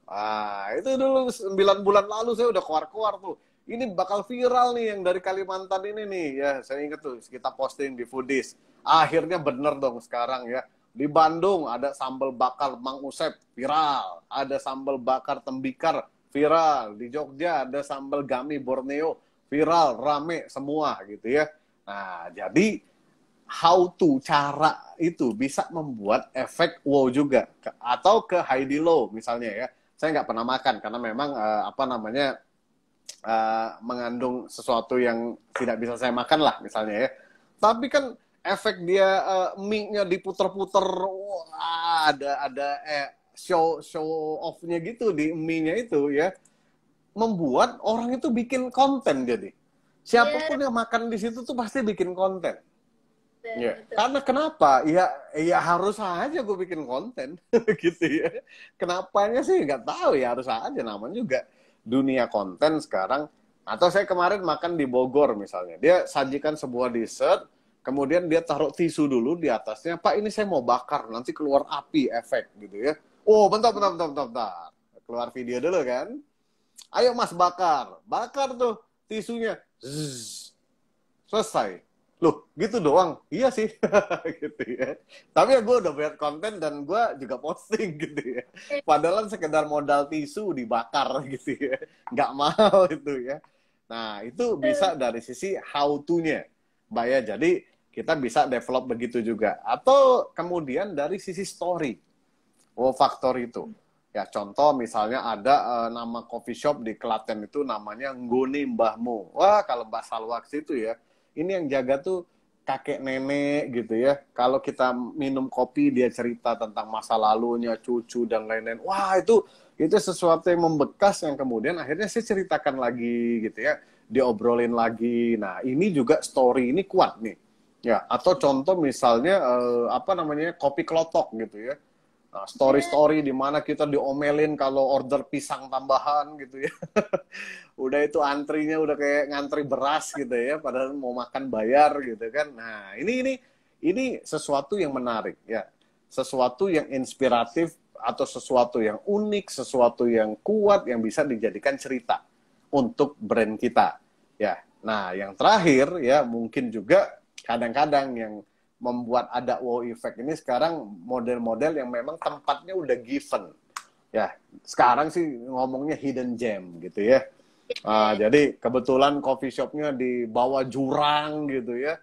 Itu dulu 9 bulan lalu saya udah keluar-keluar tuh. Ini bakal viral nih yang dari Kalimantan ini nih. Ya, saya ingat tuh, kita posting di Foodies. Akhirnya bener dong sekarang ya. Di Bandung ada sambal bakar Mang Usep, viral. Ada sambal bakar tembikar, viral. Di Jogja ada sambal gami Borneo, viral, rame semua gitu ya. Nah, jadi how to, cara itu bisa membuat efek wow juga. Atau ke Heidi Low misalnya ya. Saya nggak pernah makan karena memang mengandung sesuatu yang tidak bisa saya makan lah misalnya ya. Tapi kan efek dia mie-nya diputer-puter, ada show off-nya gitu di mie-nya itu ya, membuat orang itu bikin konten jadi. Siapapun yang makan di situ tuh pasti bikin konten. Ya, betul. karena kenapa? Ya harus aja gue bikin konten gitu ya. Kenapanya sih nggak tahu ya, harus aja, namanya juga dunia konten sekarang. Atau saya kemarin makan di Bogor misalnya, dia sajikan sebuah dessert, kemudian dia taruh tisu dulu di atasnya, Pak ini saya mau bakar, nanti keluar api efek gitu ya. Oh bentar, keluar video dulu kan. Ayo Mas bakar tuh tisunya, Zzz. Selesai. Loh, gitu doang? Iya sih, gitu ya. Tapi ya gue udah buat konten dan gue juga posting gitu ya. Padahal sekedar modal tisu dibakar gitu ya. Nggak mahal itu ya. Nah, itu bisa dari sisi how to-nya, Mbak ya. Jadi, kita bisa develop begitu juga. Atau kemudian dari sisi story, wow faktor itu. Ya, contoh misalnya ada nama coffee shop di Klaten itu namanya Nggone Mbahmu. Wah, kalau Mbak Salwa ke situ ya, ini yang jaga tuh kakek nenek gitu ya. Kalau kita minum kopi dia cerita tentang masa lalunya, cucu dan lain-lain. Wah, itu sesuatu yang membekas yang kemudian akhirnya saya ceritakan lagi gitu ya. Diobrolin lagi. Nah, ini juga story ini kuat nih. Ya, atau contoh misalnya apa namanya? Kopi Klotok gitu ya. Nah, story-story di mana kita diomelin kalau order pisang tambahan gitu ya. Udah itu antrinya udah kayak ngantri beras gitu ya, padahal mau makan bayar gitu kan. Nah, ini sesuatu yang menarik ya. Sesuatu yang inspiratif atau sesuatu yang unik, sesuatu yang kuat yang bisa dijadikan cerita untuk brand kita. Ya. Nah, yang terakhir ya mungkin juga kadang-kadang yang membuat ada wow effect ini sekarang model-model yang memang tempatnya udah given. Ya, sekarang sih ngomongnya hidden gem gitu ya. Jadi kebetulan coffee shopnya di bawah jurang gitu ya,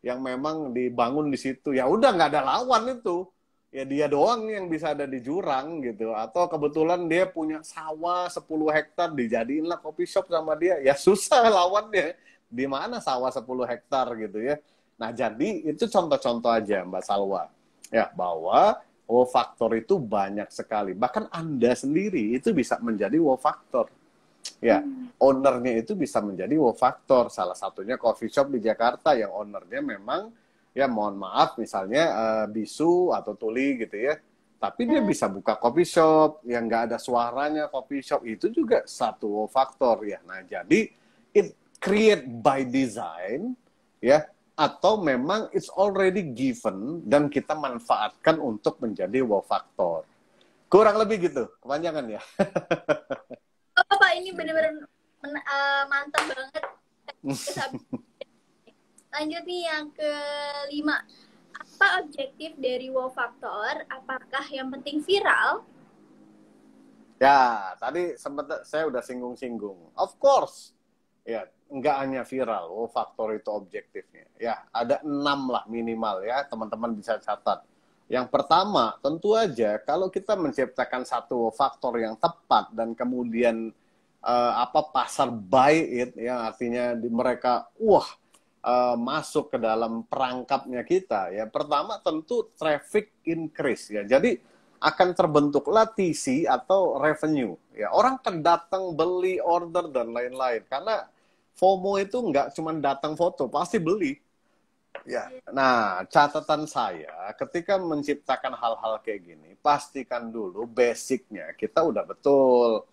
yang memang dibangun di situ. Ya udah nggak ada lawan itu. Ya dia doang yang bisa ada di jurang gitu. Atau kebetulan dia punya sawah 10 hektar dijadiinlah coffee shop sama dia. Ya susah lawannya. Di mana sawah 10 hektar gitu ya. Nah, jadi itu contoh-contoh aja Mbak Salwa. Ya, bahwa wow factor itu banyak sekali. Bahkan Anda sendiri itu bisa menjadi wow factor. Ya, ownernya itu bisa menjadi wow factor. Salah satunya coffee shop di Jakarta yang ownernya memang, ya mohon maaf misalnya bisu atau tuli gitu ya. Tapi dia bisa buka coffee shop yang nggak ada suaranya coffee shop. Itu juga satu wow factor ya. Nah, jadi it create by design ya. Atau memang it's already given dan kita manfaatkan untuk menjadi wow factor. Kurang lebih gitu, kepanjangan ya. Oh, Pak, ini benar-benar mantap banget. Lanjut nih yang kelima. Apa objektif dari wow factor? Apakah yang penting viral? Ya, tadi sempat saya udah singgung-singgung. Of course, ya nggak hanya viral, wow faktor itu objektifnya. Ya, ada 6 lah minimal ya, teman-teman bisa catat. Yang pertama, tentu aja kalau kita menciptakan satu wow faktor yang tepat dan kemudian pasar buy it, ya artinya mereka masuk ke dalam perangkapnya kita ya. Pertama tentu traffic increase ya. Jadi akan terbentuklah TC atau revenue ya. Orang kan datang beli order dan lain-lain karena FOMO itu nggak cuma datang foto, pasti beli. Ya. Nah, catatan saya ketika menciptakan hal-hal kayak gini, pastikan dulu basicnya kita udah betul.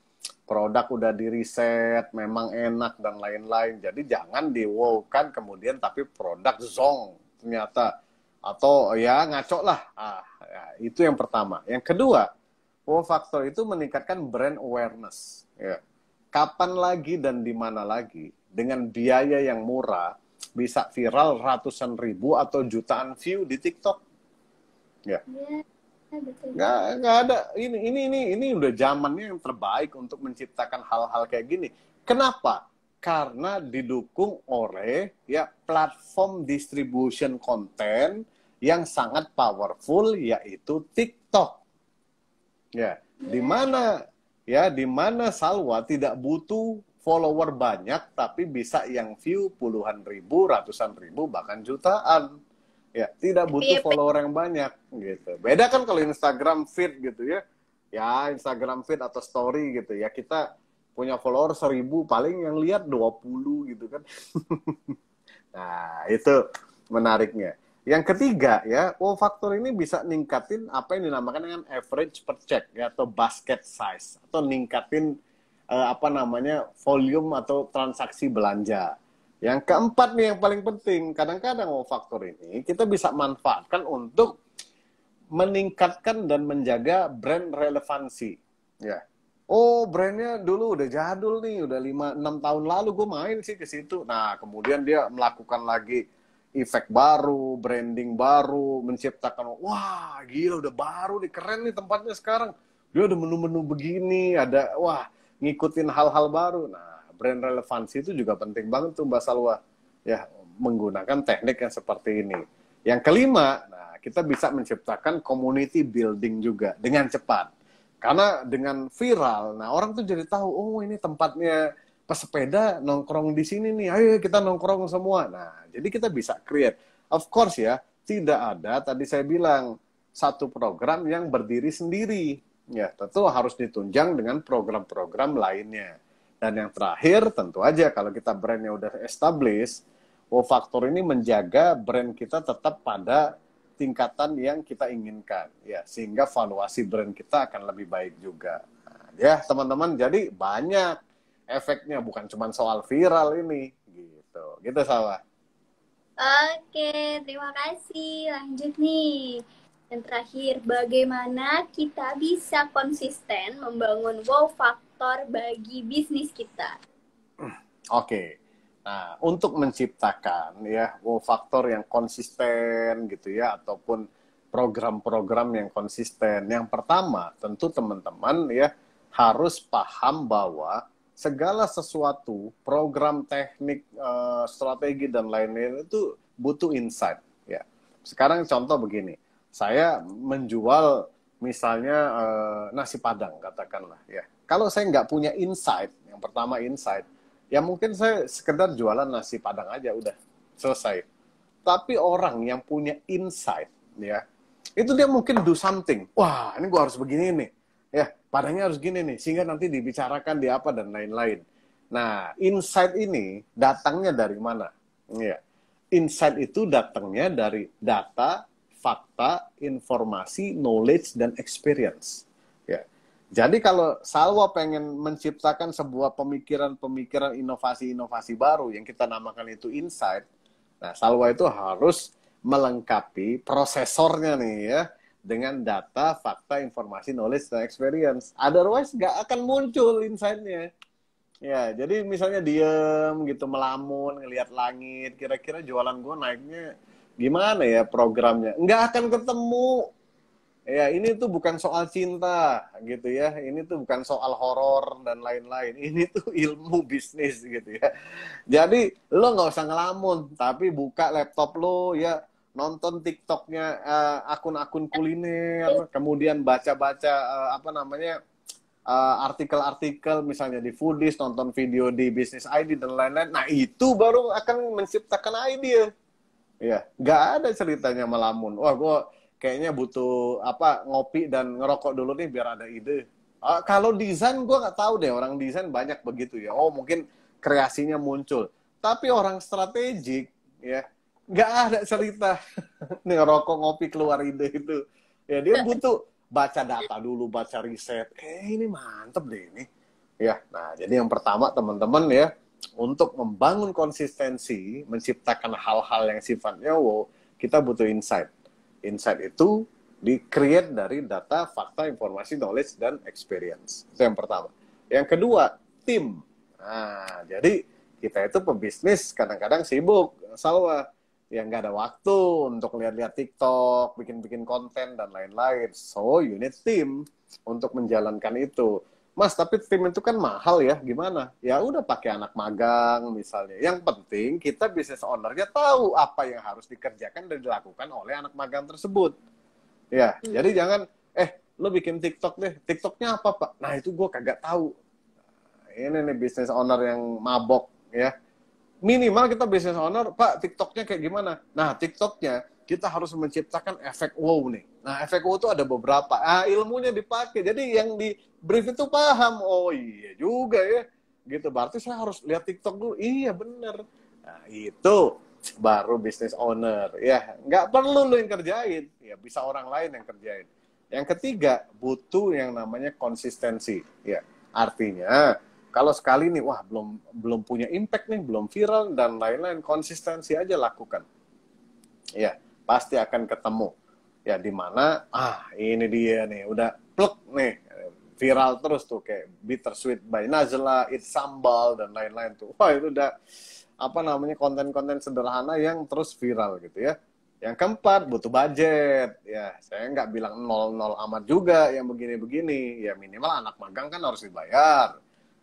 Produk udah di-riset, memang enak dan lain-lain. Jadi jangan di-wow-kan kemudian tapi produk zong ternyata. Atau ya ngaco lah. Ya, itu yang pertama. Yang kedua, wow factor itu meningkatkan brand awareness. Ya. Kapan lagi dan di mana lagi dengan biaya yang murah bisa viral ratusan ribu atau jutaan view di TikTok. Ya. Nggak ada. Ini udah zamannya yang terbaik untuk menciptakan hal-hal kayak gini. Kenapa? Karena didukung oleh ya platform distribution konten yang sangat powerful yaitu TikTok. Ya, di mana Salwa tidak butuh follower banyak tapi bisa yang view puluhan ribu, ratusan ribu, bahkan jutaan. Ya, tidak butuh follower yang banyak gitu. Beda kan kalau Instagram feed gitu ya. Ya, Instagram feed atau story gitu ya. Kita punya follower 1.000, paling yang lihat 20 gitu kan. Nah, itu menariknya. Yang ketiga ya, wow factor ini bisa ningkatin apa yang dinamakan dengan average per check ya, atau basket size, atau ningkatin apa namanya volume atau transaksi belanja. Yang keempat nih yang paling penting, kadang-kadang wow factor ini kita bisa manfaatkan untuk meningkatkan dan menjaga brand relevansi. Ya. Oh, brandnya dulu udah jadul nih, udah 5-6 tahun lalu gue main sih ke situ. Nah, kemudian dia melakukan lagi efek baru, branding baru, menciptakan, wah gila udah baru nih, keren nih tempatnya sekarang. Dia ada menu-menu begini, ada, wah ngikutin hal-hal baru. Nah, brand relevansi itu juga penting banget tuh Mbak Salwa. Ya, menggunakan teknik yang seperti ini. Yang kelima, nah kita bisa menciptakan community building juga dengan cepat. Karena dengan viral, nah orang tuh jadi tahu, oh ini tempatnya pesepeda nongkrong di sini nih, ayo kita nongkrong semua. Nah, jadi kita bisa create. Of course ya, tidak ada, tadi saya bilang, satu program yang berdiri sendiri. Ya, tentu harus ditunjang dengan program-program lainnya. Dan yang terakhir, tentu aja kalau kita brandnya udah established, wow factor ini menjaga brand kita tetap pada tingkatan yang kita inginkan. Ya, sehingga valuasi brand kita akan lebih baik juga. Nah, ya, teman-teman, jadi banyak efeknya, bukan cuma soal viral ini gitu Salwa. Oke, terima kasih. Lanjut nih. Yang terakhir, bagaimana kita bisa konsisten membangun wow factor bagi bisnis kita? Oke. Nah, untuk menciptakan ya wow factor yang konsisten gitu ya, ataupun program-program yang konsisten, yang pertama tentu teman-teman ya harus paham bahwa segala sesuatu, program, teknik, strategi, dan lain-lain itu butuh insight. Ya. Sekarang contoh begini, saya menjual misalnya nasi Padang, katakanlah. Ya. Kalau saya nggak punya insight, yang pertama insight, ya mungkin saya sekedar jualan nasi Padang aja, udah selesai. Tapi orang yang punya insight, ya, itu dia mungkin do something. Wah, ini gue harus begini nih. Ya, Padangnya harus gini nih, sehingga nanti dibicarakan di apa dan lain-lain. Nah, insight ini datangnya dari mana? Ya, insight itu datangnya dari data, fakta, informasi, knowledge, dan experience. Ya. Jadi kalau Salwa pengen menciptakan sebuah pemikiran-pemikiran inovasi-inovasi baru yang kita namakan itu insight, nah Salwa itu harus melengkapi prosesornya nih ya, dengan data, fakta, informasi, knowledge, dan experience. Otherwise, nggak akan muncul insight-nya. Ya, jadi misalnya diem gitu, melamun, ngelihat langit, kira-kira jualan gue naiknya gimana ya programnya? Nggak akan ketemu. Ya, ini tuh bukan soal cinta gitu ya. Ini tuh bukan soal horor dan lain-lain. Ini tuh ilmu bisnis gitu ya. Jadi, lo nggak usah ngelamun, tapi buka laptop lo ya, nonton TikToknya akun-akun kuliner, kemudian baca-baca artikel-artikel misalnya di Foodies, nonton video di Business ID dan lain-lain. Nah itu baru akan menciptakan ide. Ya, nggak ada ceritanya melamun. Wah, gue kayaknya butuh ngopi dan ngerokok dulu nih biar ada ide. Kalau desain gue nggak tahu deh, orang desain banyak begitu ya. Oh mungkin kreasinya muncul. Tapi orang strategik ya, nggak ada cerita nih rokok ngopi keluar ide itu. Ya dia butuh baca data dulu, baca riset. Ini mantep deh ini. Ya, nah jadi yang pertama teman-teman ya, untuk membangun konsistensi, menciptakan hal-hal yang sifatnya wow, kita butuh insight. Insight itu di-create dari data, fakta, informasi, knowledge, dan experience. Itu yang pertama. Yang kedua, tim. Nah, jadi kita itu pebisnis kadang-kadang sibuk, Salwa. Ya nggak ada waktu untuk lihat-lihat TikTok, bikin-bikin konten, dan lain-lain. So, you need team untuk menjalankan itu. Mas, tapi tim itu kan mahal ya, gimana? Ya udah pakai anak magang misalnya. Yang penting kita business owner-nya tahu apa yang harus dikerjakan dan dilakukan oleh anak magang tersebut. Ya, jadi jangan, lo bikin TikTok deh. TikToknya apa, Pak? Nah, itu gue kagak tahu. Ini nih business owner yang mabok ya. Minimal kita business owner, Pak, TikToknya kayak gimana? Nah, TikToknya kita harus menciptakan efek wow nih. Nah, efek wow itu ada beberapa. Ilmunya dipakai. Jadi yang di brief itu paham. Oh iya juga ya. Gitu. Berarti saya harus lihat TikTok dulu. Iya bener. Nah, itu baru business owner. Ya, nggak perlu lu yang kerjain. Ya, bisa orang lain yang kerjain. Yang ketiga, butuh yang namanya konsistensi. Ya, artinya kalau sekali nih, wah belum punya impact nih, belum viral dan lain-lain, konsistensi aja lakukan. Ya, pasti akan ketemu. Ya, di mana ini dia nih, udah plek nih, viral terus tuh kayak Bittersweet by Najla, It's Sambal dan lain-lain tuh. Wah, itu udah konten-konten sederhana yang terus viral gitu ya. Yang keempat, butuh budget. Ya, saya nggak bilang nol amat juga yang begini-begini. Ya, minimal anak magang kan harus dibayar.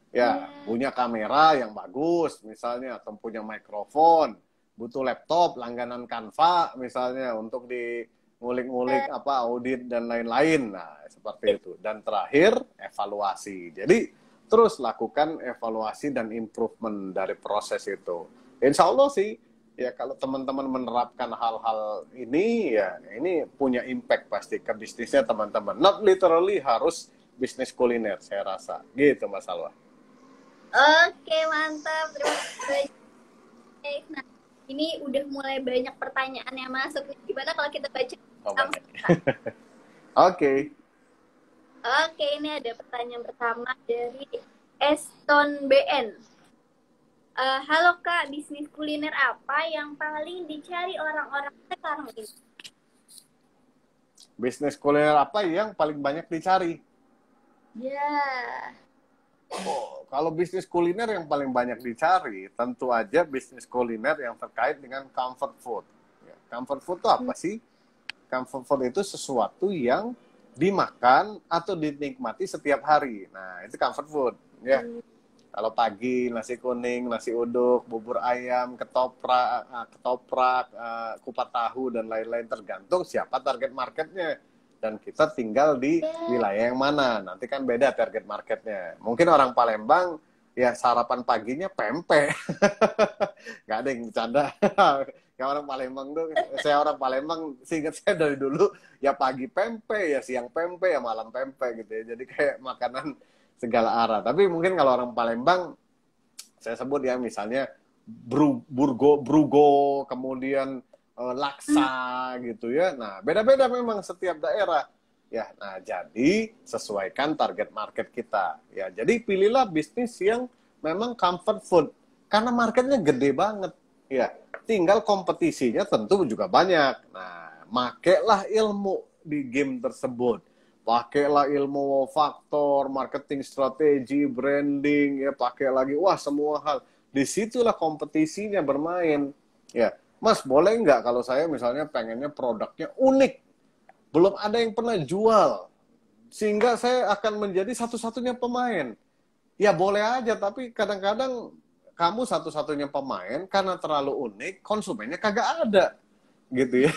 Ya, punya kamera yang bagus misalnya, atau punya mikrofon, butuh laptop, langganan Canva misalnya untuk di ngulik-ngulik audit dan lain-lain. Nah, seperti itu. Dan terakhir, evaluasi. Jadi, terus lakukan evaluasi dan improvement dari proses itu. Insya Allah sih, ya kalau teman-teman menerapkan hal-hal ini, ya ini punya impact pasti ke bisnisnya teman-teman. Not literally harus bisnis kuliner, saya rasa. Gitu, Mas Salwa. Oke, mantap. Terima kasih. Nah, ini udah mulai banyak pertanyaan yang masuk. Gimana kalau kita baca? Oke. Oke, ini ada pertanyaan pertama dari Eston BN. Halo Kak, bisnis kuliner apa yang paling dicari orang-orang sekarang ini? Bisnis kuliner apa yang paling banyak dicari? Ya. Oh, kalau bisnis kuliner yang paling banyak dicari, tentu aja bisnis kuliner yang terkait dengan comfort food. Ya, comfort food itu apa sih? Comfort food itu sesuatu yang dimakan atau dinikmati setiap hari. Nah, itu comfort food. Ya. Kalau pagi nasi kuning, nasi uduk, bubur ayam, ketoprak, kupat tahu dan lain-lain, tergantung siapa target marketnya dan kita tinggal di wilayah yang mana. Nanti kan beda target marketnya. Mungkin orang Palembang ya sarapan paginya pempek. Nggak ada yang bercanda. Kayak orang Palembang tuh, saya orang Palembang, seingat saya dari dulu ya pagi pempek, ya siang pempek, ya malam pempek gitu ya. Jadi kayak makanan segala arah. Tapi mungkin kalau orang Palembang, saya sebut ya misalnya brugo, kemudian laksa gitu ya. Nah, beda-beda memang setiap daerah. Ya, nah jadi sesuaikan target market kita. Ya, jadi pilihlah bisnis yang memang comfort food karena marketnya gede banget. Ya, tinggal kompetisinya tentu juga banyak. Nah, makailah ilmu di game tersebut. Pakailah ilmu faktor, marketing strategi, branding, ya pakai lagi, wah semua hal. Disitulah kompetisinya bermain. Ya, Mas boleh nggak kalau saya misalnya pengennya produknya unik, belum ada yang pernah jual, sehingga saya akan menjadi satu-satunya pemain. Ya boleh aja, tapi kadang-kadang kamu satu-satunya pemain karena terlalu unik, konsumennya kagak ada, gitu ya.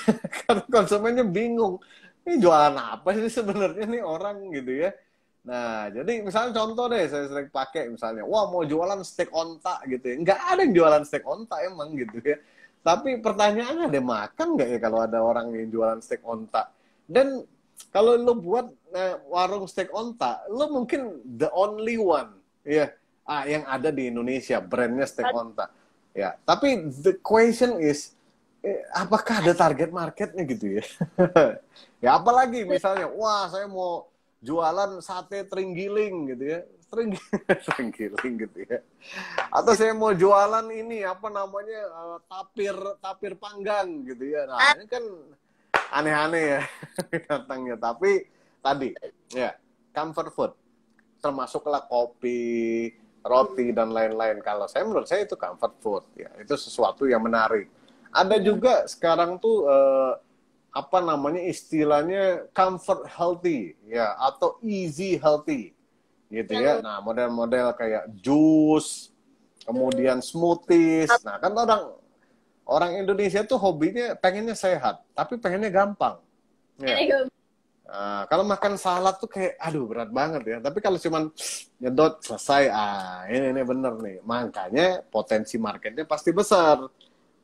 Karena konsumennya bingung. Ini jualan apa sih sebenarnya nih orang gitu ya. Nah, jadi misalnya contoh deh, saya sering pakai misalnya, wah mau jualan steak onta gitu ya. Nggak ada yang jualan steak onta emang gitu ya. Tapi pertanyaannya ada makan nggak ya kalau ada orang yang jualan steak onta? Dan kalau lo buat warung steak onta, lo mungkin the only one ya yang ada di Indonesia, brandnya steak onta. Ya, tapi the question is, apakah ada target marketnya gitu ya? Ya apalagi misalnya, wah saya mau jualan sate terenggiling gitu ya, terenggiling gitu ya. Atau saya mau jualan ini apa namanya tapir panggang gitu ya. Nah ini kan aneh-aneh ya datangnya. Tapi tadi ya comfort food, termasuklah kopi, roti dan lain-lain. Kalau saya menurut saya itu comfort food ya, itu sesuatu yang menarik. Ada juga sekarang tuh apa namanya istilahnya comfort healthy ya atau easy healthy gitu ya. Nah, model-model kayak jus, kemudian smoothies. Nah, kan orang Indonesia tuh hobinya pengennya sehat, tapi pengennya gampang. Ya. Nah, kalau makan salad tuh kayak aduh berat banget ya. Tapi kalau cuman nyedot selesai, ini bener nih. Makanya potensi marketnya pasti besar.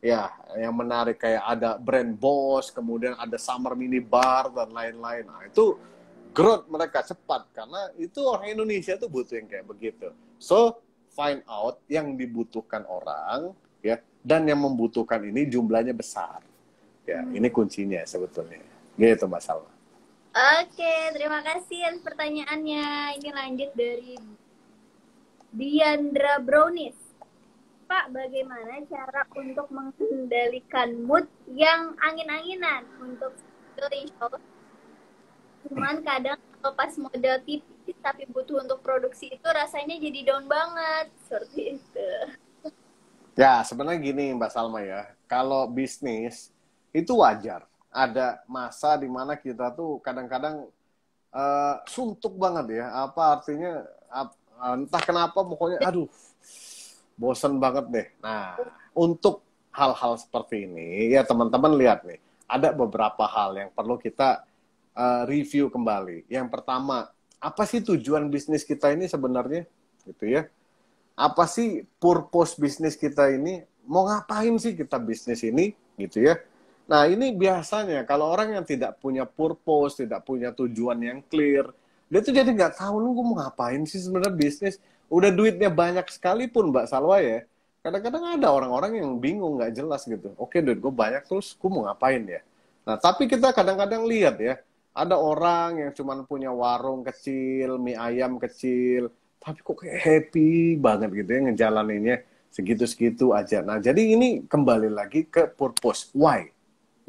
ya yang menarik kayak ada brand Boss, kemudian ada Summer Mini Bar dan lain-lain. Nah, itu growth mereka cepat karena itu orang Indonesia tuh butuh yang kayak begitu. So, find out yang dibutuhkan orang ya dan yang membutuhkan ini jumlahnya besar. Ya, ini kuncinya sebetulnya. Gitu Mbak Salma. Oke, terima kasih atas pertanyaannya. Ini lanjut dari Diandra Brownies. Pak, bagaimana cara untuk mengendalikan mood yang angin-anginan untuk insya Allah? Cuman kadang kalau pas modal tipis tapi butuh untuk produksi itu rasanya jadi down banget. Seperti itu. Ya, sebenarnya gini Mbak Salma ya. Kalau bisnis itu wajar. Ada masa di mana kita tuh kadang-kadang suntuk banget ya. Apa artinya? Entah kenapa pokoknya aduh bosen banget deh. Nah, untuk hal-hal seperti ini ya teman-teman lihat nih, ada beberapa hal yang perlu kita review kembali. Yang pertama, apa sih tujuan bisnis kita ini sebenarnya? Gitu ya. Apa sih purpose bisnis kita ini? Mau ngapain sih kita bisnis ini? Gitu ya. Nah, ini biasanya kalau orang yang tidak punya purpose, tidak punya tujuan yang clear, dia tuh jadi nggak tahu lu mau ngapain sih sebenarnya bisnis. Udah duitnya banyak sekalipun Mbak Salwa ya. Kadang-kadang ada orang-orang yang bingung, nggak jelas gitu. Oke, duit gue banyak terus gue mau ngapain ya. Nah, tapi kita kadang-kadang lihat ya, ada orang yang cuma punya warung kecil, mie ayam kecil, tapi kok kayak happy banget gitu ya ngejalaninnya segitu-segitu aja. Nah, jadi ini kembali lagi ke purpose, why.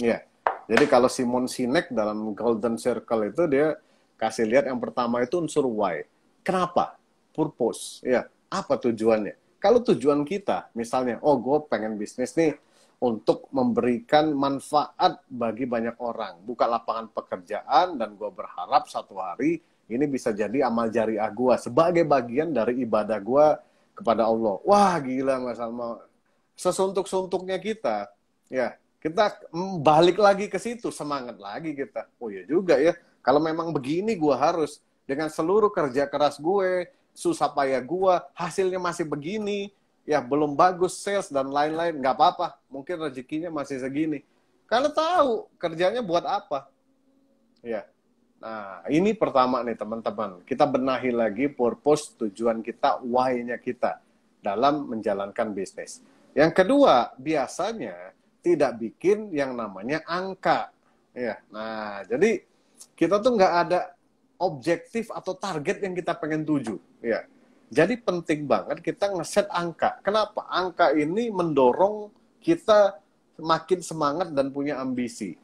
Ya, jadi kalau Simon Sinek dalam Golden Circle itu dia kasih lihat yang pertama itu unsur why. Kenapa? Purpose. Ya, apa tujuannya? Kalau tujuan kita, misalnya, oh gue pengen bisnis nih untuk memberikan manfaat bagi banyak orang, buka lapangan pekerjaan, dan gue berharap satu hari ini bisa jadi amal jariah gue sebagai bagian dari ibadah gue kepada Allah. Wah gila Mas Alma, sesuntuk-suntuknya kita, ya kita balik lagi ke situ, semangat lagi kita. Oh iya juga ya, kalau memang begini gue harus, dengan seluruh kerja keras gue, susah payah gue, hasilnya masih begini, ya belum bagus sales dan lain-lain, nggak apa-apa, mungkin rezekinya masih segini. Kalau tahu kerjanya buat apa, ya. Nah ini pertama nih teman-teman, kita benahi lagi purpose, tujuan kita, why-nya kita dalam menjalankan bisnis. Yang kedua, biasanya tidak bikin yang namanya angka, ya. Nah jadi kita tuh nggak ada objektif atau target yang kita pengen tuju, ya. Jadi penting banget kita ngeset angka. Kenapa? Angka ini mendorong kita semakin semangat dan punya ambisi.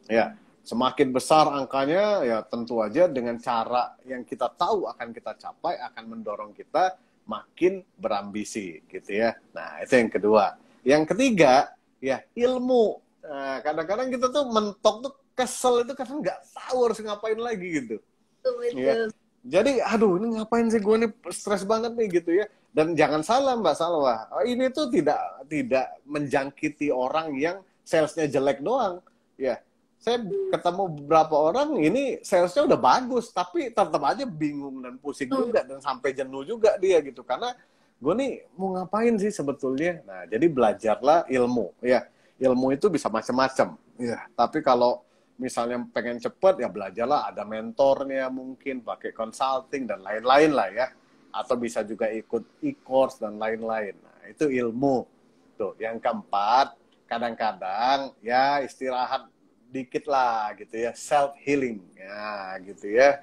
Ya, semakin besar angkanya, ya tentu aja dengan cara yang kita tahu akan kita capai akan mendorong kita makin berambisi, gitu ya. Nah, itu yang kedua. Yang ketiga, ya ilmu. Nah, kadang-kadang kita tuh mentok tuh kesel itu karena nggak tahu harus ngapain lagi gitu. Betul. Ya. Jadi, aduh ini ngapain sih gue nih stres banget nih gitu ya. Dan jangan salah Mbak Salwa, ini tuh tidak menjangkiti orang yang salesnya jelek doang. Ya, saya ketemu beberapa orang ini salesnya udah bagus, tapi tetap aja bingung dan pusing juga dan sampai jenuh juga dia gitu. Karena gue nih mau ngapain sih sebetulnya. Nah, jadi belajarlah ilmu. Ya, ilmu itu bisa macam-macam. Ya, tapi kalau misalnya pengen cepet ya belajarlah, ada mentornya mungkin, pakai consulting dan lain-lain lah ya. Atau bisa juga ikut e-course dan lain-lain. Nah, itu ilmu. Tuh, yang keempat, kadang-kadang ya istirahat dikit lah gitu ya, self healing ya gitu ya.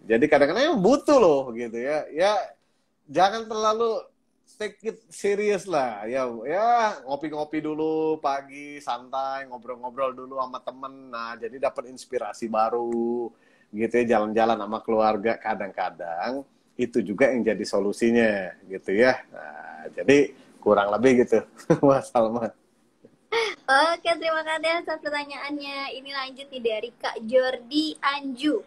Jadi kadang-kadang butuh loh gitu ya. Ya jangan terlalu take it serious lah ya, ya ngopi-ngopi dulu pagi, santai, ngobrol-ngobrol dulu sama temen, nah jadi dapat inspirasi baru gitu ya, jalan-jalan sama keluarga, kadang-kadang itu juga yang jadi solusinya gitu ya. Nah, jadi kurang lebih gitu Mas Salman. Oke, terima kasih atas pertanyaannya. Ini lanjut nih dari Kak Jordi Anju.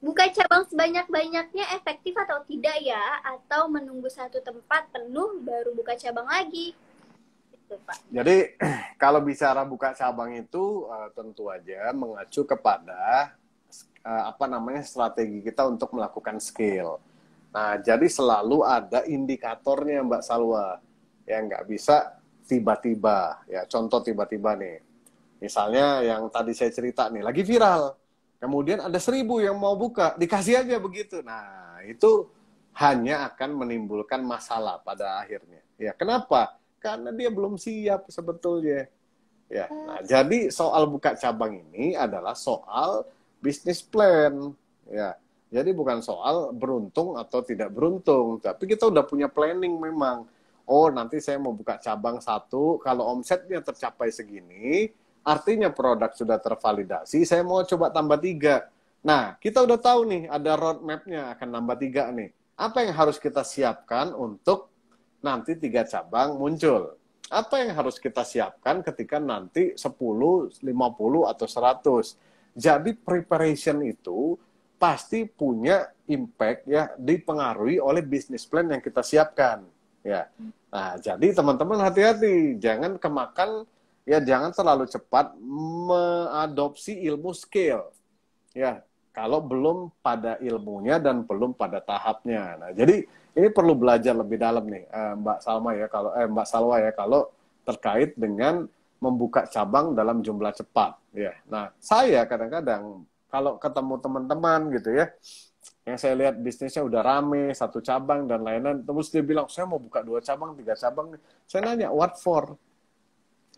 Buka cabang sebanyak-banyaknya efektif atau tidak ya? Atau menunggu satu tempat penuh baru buka cabang lagi? Gitu, Pak. Jadi kalau bicara buka cabang itu tentu aja mengacu kepada strategi kita untuk melakukan scale. Nah, jadi selalu ada indikatornya Mbak Salwa. Ya nggak bisa tiba-tiba. Ya, contoh tiba-tiba nih. Misalnya yang tadi saya cerita nih, lagi viral. Kemudian ada 1.000 yang mau buka, dikasih aja begitu. Nah, itu hanya akan menimbulkan masalah pada akhirnya. Ya, kenapa? Karena dia belum siap sebetulnya. Ya, nah, jadi soal buka cabang ini adalah soal bisnis plan. Ya, jadi bukan soal beruntung atau tidak beruntung, tapi kita udah punya planning memang. Oh, nanti saya mau buka cabang 1, kalau omsetnya tercapai segini, artinya produk sudah tervalidasi, saya mau coba tambah 3. Nah, kita udah tahu nih, ada roadmap-nya akan nambah 3 nih. Apa yang harus kita siapkan untuk nanti 3 cabang muncul? Apa yang harus kita siapkan ketika nanti 10, 50, atau 100? Jadi preparation itu pasti punya impact ya, dipengaruhi oleh bisnis plan yang kita siapkan. Ya. Nah, jadi teman-teman hati-hati, jangan kemakan ya, jangan terlalu cepat mengadopsi ilmu scale. Ya, kalau belum pada ilmunya dan belum pada tahapnya. Nah, jadi ini perlu belajar lebih dalam nih, Mbak Salma ya, kalau Mbak Salwa ya, kalau terkait dengan membuka cabang dalam jumlah cepat. Ya, nah saya kadang-kadang kalau ketemu teman-teman gitu ya, yang saya lihat bisnisnya udah rame, 1 cabang dan lain-lain, terus dia bilang saya mau buka 2 cabang, 3 cabang. Saya nanya what for?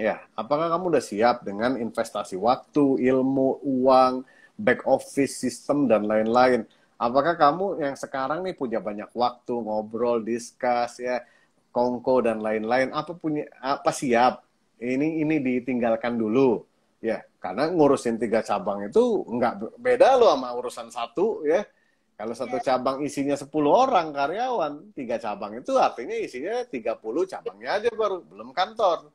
Ya, apakah kamu udah siap dengan investasi waktu, ilmu, uang, back office system dan lain-lain? Apakah kamu yang sekarang nih punya banyak waktu ngobrol, discuss ya, kongko dan lain-lain, apa siap? Ini ditinggalkan dulu. Ya, karena ngurusin 3 cabang itu nggak beda loh sama urusan 1 ya. Kalau 1 cabang isinya 10 orang karyawan, 3 cabang itu artinya isinya 30 cabangnya aja baru, belum kantor.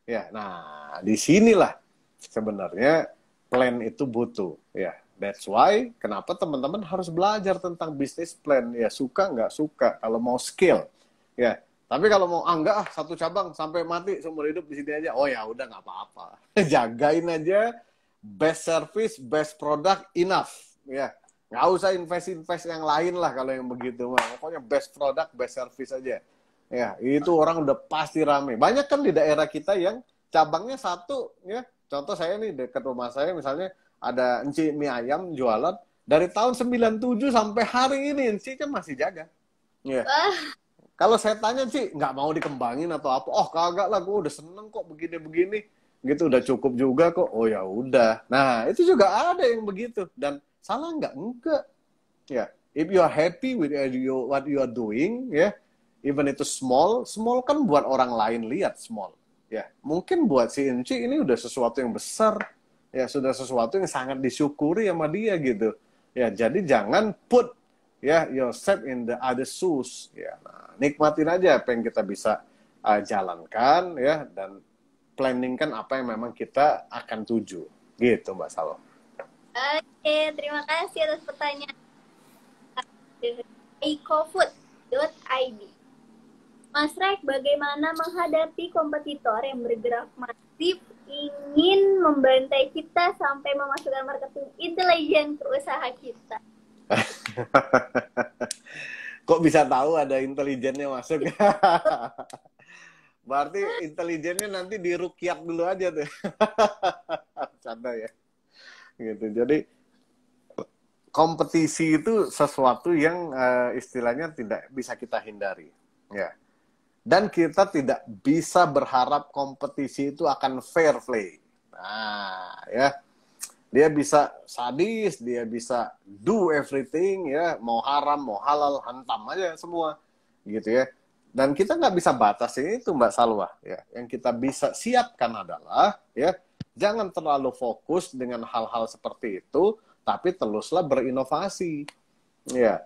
Ya, nah disinilah sebenarnya plan itu butuh. Ya, that's why kenapa teman-teman harus belajar tentang bisnis plan. Ya, suka nggak suka kalau mau skill. Ya, tapi kalau mau enggak 1 cabang sampai mati seumur hidup di sini aja. Oh ya udah nggak apa-apa. Jagain aja best service, best product, enough. Ya, nggak usah invest yang lain lah kalau yang begitu. Pokoknya best product, best service aja. Ya, itu orang udah pasti rame. Banyak kan di daerah kita yang cabangnya 1 ya. Contoh saya nih dekat rumah saya misalnya ada Enci mie ayam jualan dari tahun 97 sampai hari ini Enci kan masih jaga. Ya. Kalau saya tanya sih nggak mau dikembangin atau apa? Oh kagak lah, gue udah seneng kok begini-begini. Gitu udah cukup juga kok. Oh ya udah. Nah itu juga ada yang begitu dan salah nggak? Enggak. Ya, if you are happy with what you are doing, ya, even itu small kan buat orang lain lihat small. Ya, mungkin buat si Enci ini udah sesuatu yang besar. Ya, sudah sesuatu yang sangat disyukuri sama dia gitu. Ya, jadi jangan put ya yourself in the other shoes. Ya, nah, nikmatin aja apa yang kita bisa jalankan ya dan planningkan apa yang memang kita akan tuju. Gitu, Mbak Salo. Oke, terima kasih atas pertanyaan. ecofood.id. Mas Rek, bagaimana menghadapi kompetitor yang bergerak masif ingin membantai kita sampai memasukkan marketing intelijen ke usaha kita? Kok bisa tahu ada intelijennya masuk? Berarti intelijennya nanti dirukyat dulu aja tuh. Canda ya. Gitu. Jadi kompetisi itu sesuatu yang istilahnya tidak bisa kita hindari. Ya. Dan kita tidak bisa berharap kompetisi itu akan fair play. Nah, ya. Dia bisa sadis, dia bisa do everything, ya. Mau haram, mau halal, hantam aja semua. Gitu ya. Dan kita nggak bisa batasi itu, Mbak Salwa. Ya. Yang kita bisa siapkan adalah, ya, jangan terlalu fokus dengan hal-hal seperti itu, tapi teruslah berinovasi. Ya.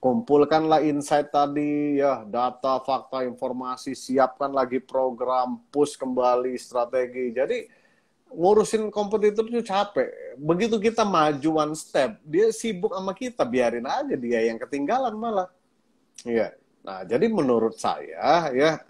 Kumpulkanlah insight tadi, ya, data, fakta, informasi, siapkan lagi program, push kembali strategi. Jadi ngurusin kompetitor itu capek. Begitu kita maju one step, dia sibuk sama kita, biarin aja dia yang ketinggalan malah. Iya. Nah, jadi menurut saya ya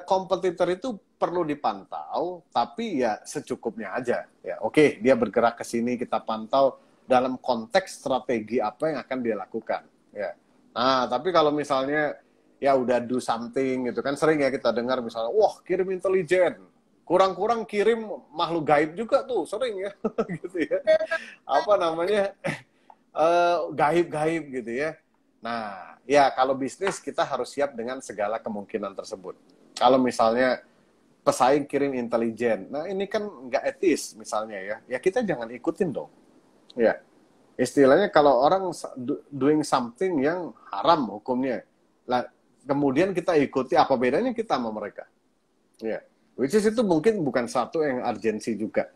kompetitor itu perlu dipantau, tapi ya secukupnya aja. Ya, oke, dia bergerak ke sini, kita pantau dalam konteks strategi apa yang akan dia lakukan. Ya. Nah, tapi kalau misalnya ya udah do something gitu kan. Sering ya kita dengar misalnya, wah kirim intelijen, kurang-kurang kirim makhluk gaib juga tuh, sering ya gitu ya. Apa namanya, gaib-gaib gitu ya. Nah, ya kalau bisnis kita harus siap dengan segala kemungkinan tersebut. Kalau misalnya pesaing kirim intelijen, nah ini kan nggak etis misalnya ya, ya kita jangan ikutin dong. Ya, istilahnya kalau orang doing something yang haram hukumnya, lah kemudian kita ikuti, apa bedanya kita sama mereka? Ya, which is itu mungkin bukan satu yang urgensi juga,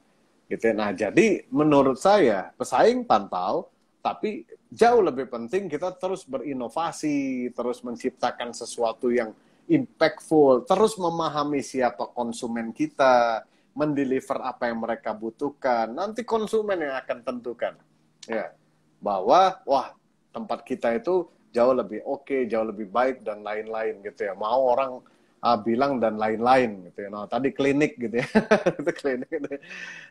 gitu ya. Nah, jadi menurut saya pesaing pantau, tapi jauh lebih penting kita terus berinovasi, terus menciptakan sesuatu yang impactful, terus memahami siapa konsumen kita, mendeliver apa yang mereka butuhkan. Nanti konsumen yang akan tentukan, ya, bahwa wah tempat kita itu jauh lebih oke, jauh lebih baik dan lain-lain gitu ya. Mau orang bilang dan lain-lain gitu ya. Nah, tadi klinik gitu ya. Itu klinik gitu ya.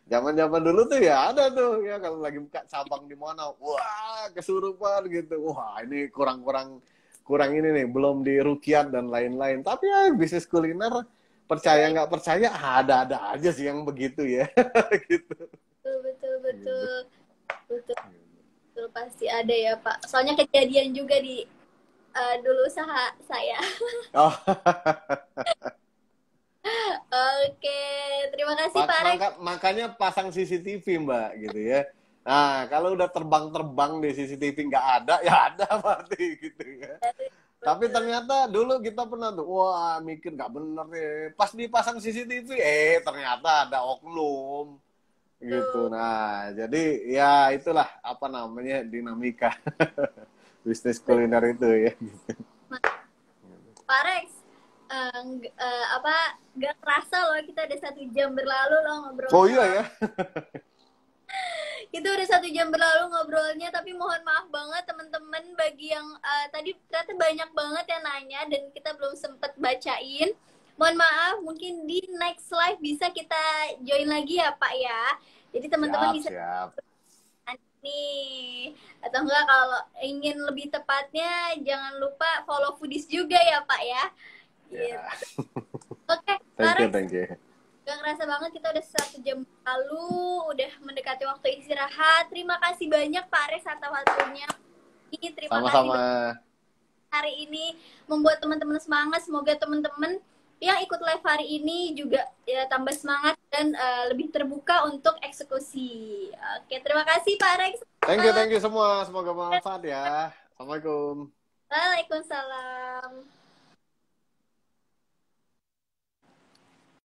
Zaman-zaman dulu tuh ya ada tuh ya kalau lagi buka cabang di mana, wah kesurupan gitu. Wah, ini kurang ini nih, belum dirukiat dan lain-lain. Tapi ya bisnis kuliner percaya nggak percaya ada aja sih yang begitu ya. Gitu. Betul. Betul, pasti ada ya Pak. Soalnya kejadian juga di dulu usaha saya. Oh. Oke, terima kasih Pak Rex. Makanya pasang CCTV Mbak gitu ya. Nah, kalau udah terbang-terbang di CCTV nggak ada, ya ada berarti gitu ya. Tapi ternyata dulu kita pernah tuh, wah mikir nggak bener nih. Pas dipasang CCTV, ternyata ada oknum gitu. Nah, jadi ya itulah apa namanya dinamika bisnis kuliner itu ya. Pak Rex, gak kerasa loh kita ada 1 jam berlalu loh ngobrol. Oh iya ya. Itu udah 1 jam berlalu ngobrolnya, tapi mohon maaf banget teman-teman bagi yang tadi ternyata banyak banget yang nanya dan kita belum sempet bacain. Mohon maaf, mungkin di next live bisa kita join lagi ya Pak ya. Jadi teman-teman bisa nih, atau enggak kalau ingin lebih tepatnya jangan lupa follow Foodies juga ya Pak ya. Yeah. Oke, thank you. Gak ngerasa banget kita udah 1 jam lalu, udah mendekati waktu istirahat. Terima kasih banyak Pak Rex atas waktunya. Terima kasih hari ini membuat teman-teman semangat. Semoga teman-teman yang ikut live hari ini juga ya tambah semangat dan lebih terbuka untuk eksekusi. Oke, terima kasih Pak Rex. Thank you semua. Semoga bermanfaat ya. Assalamualaikum. Waalaikumsalam.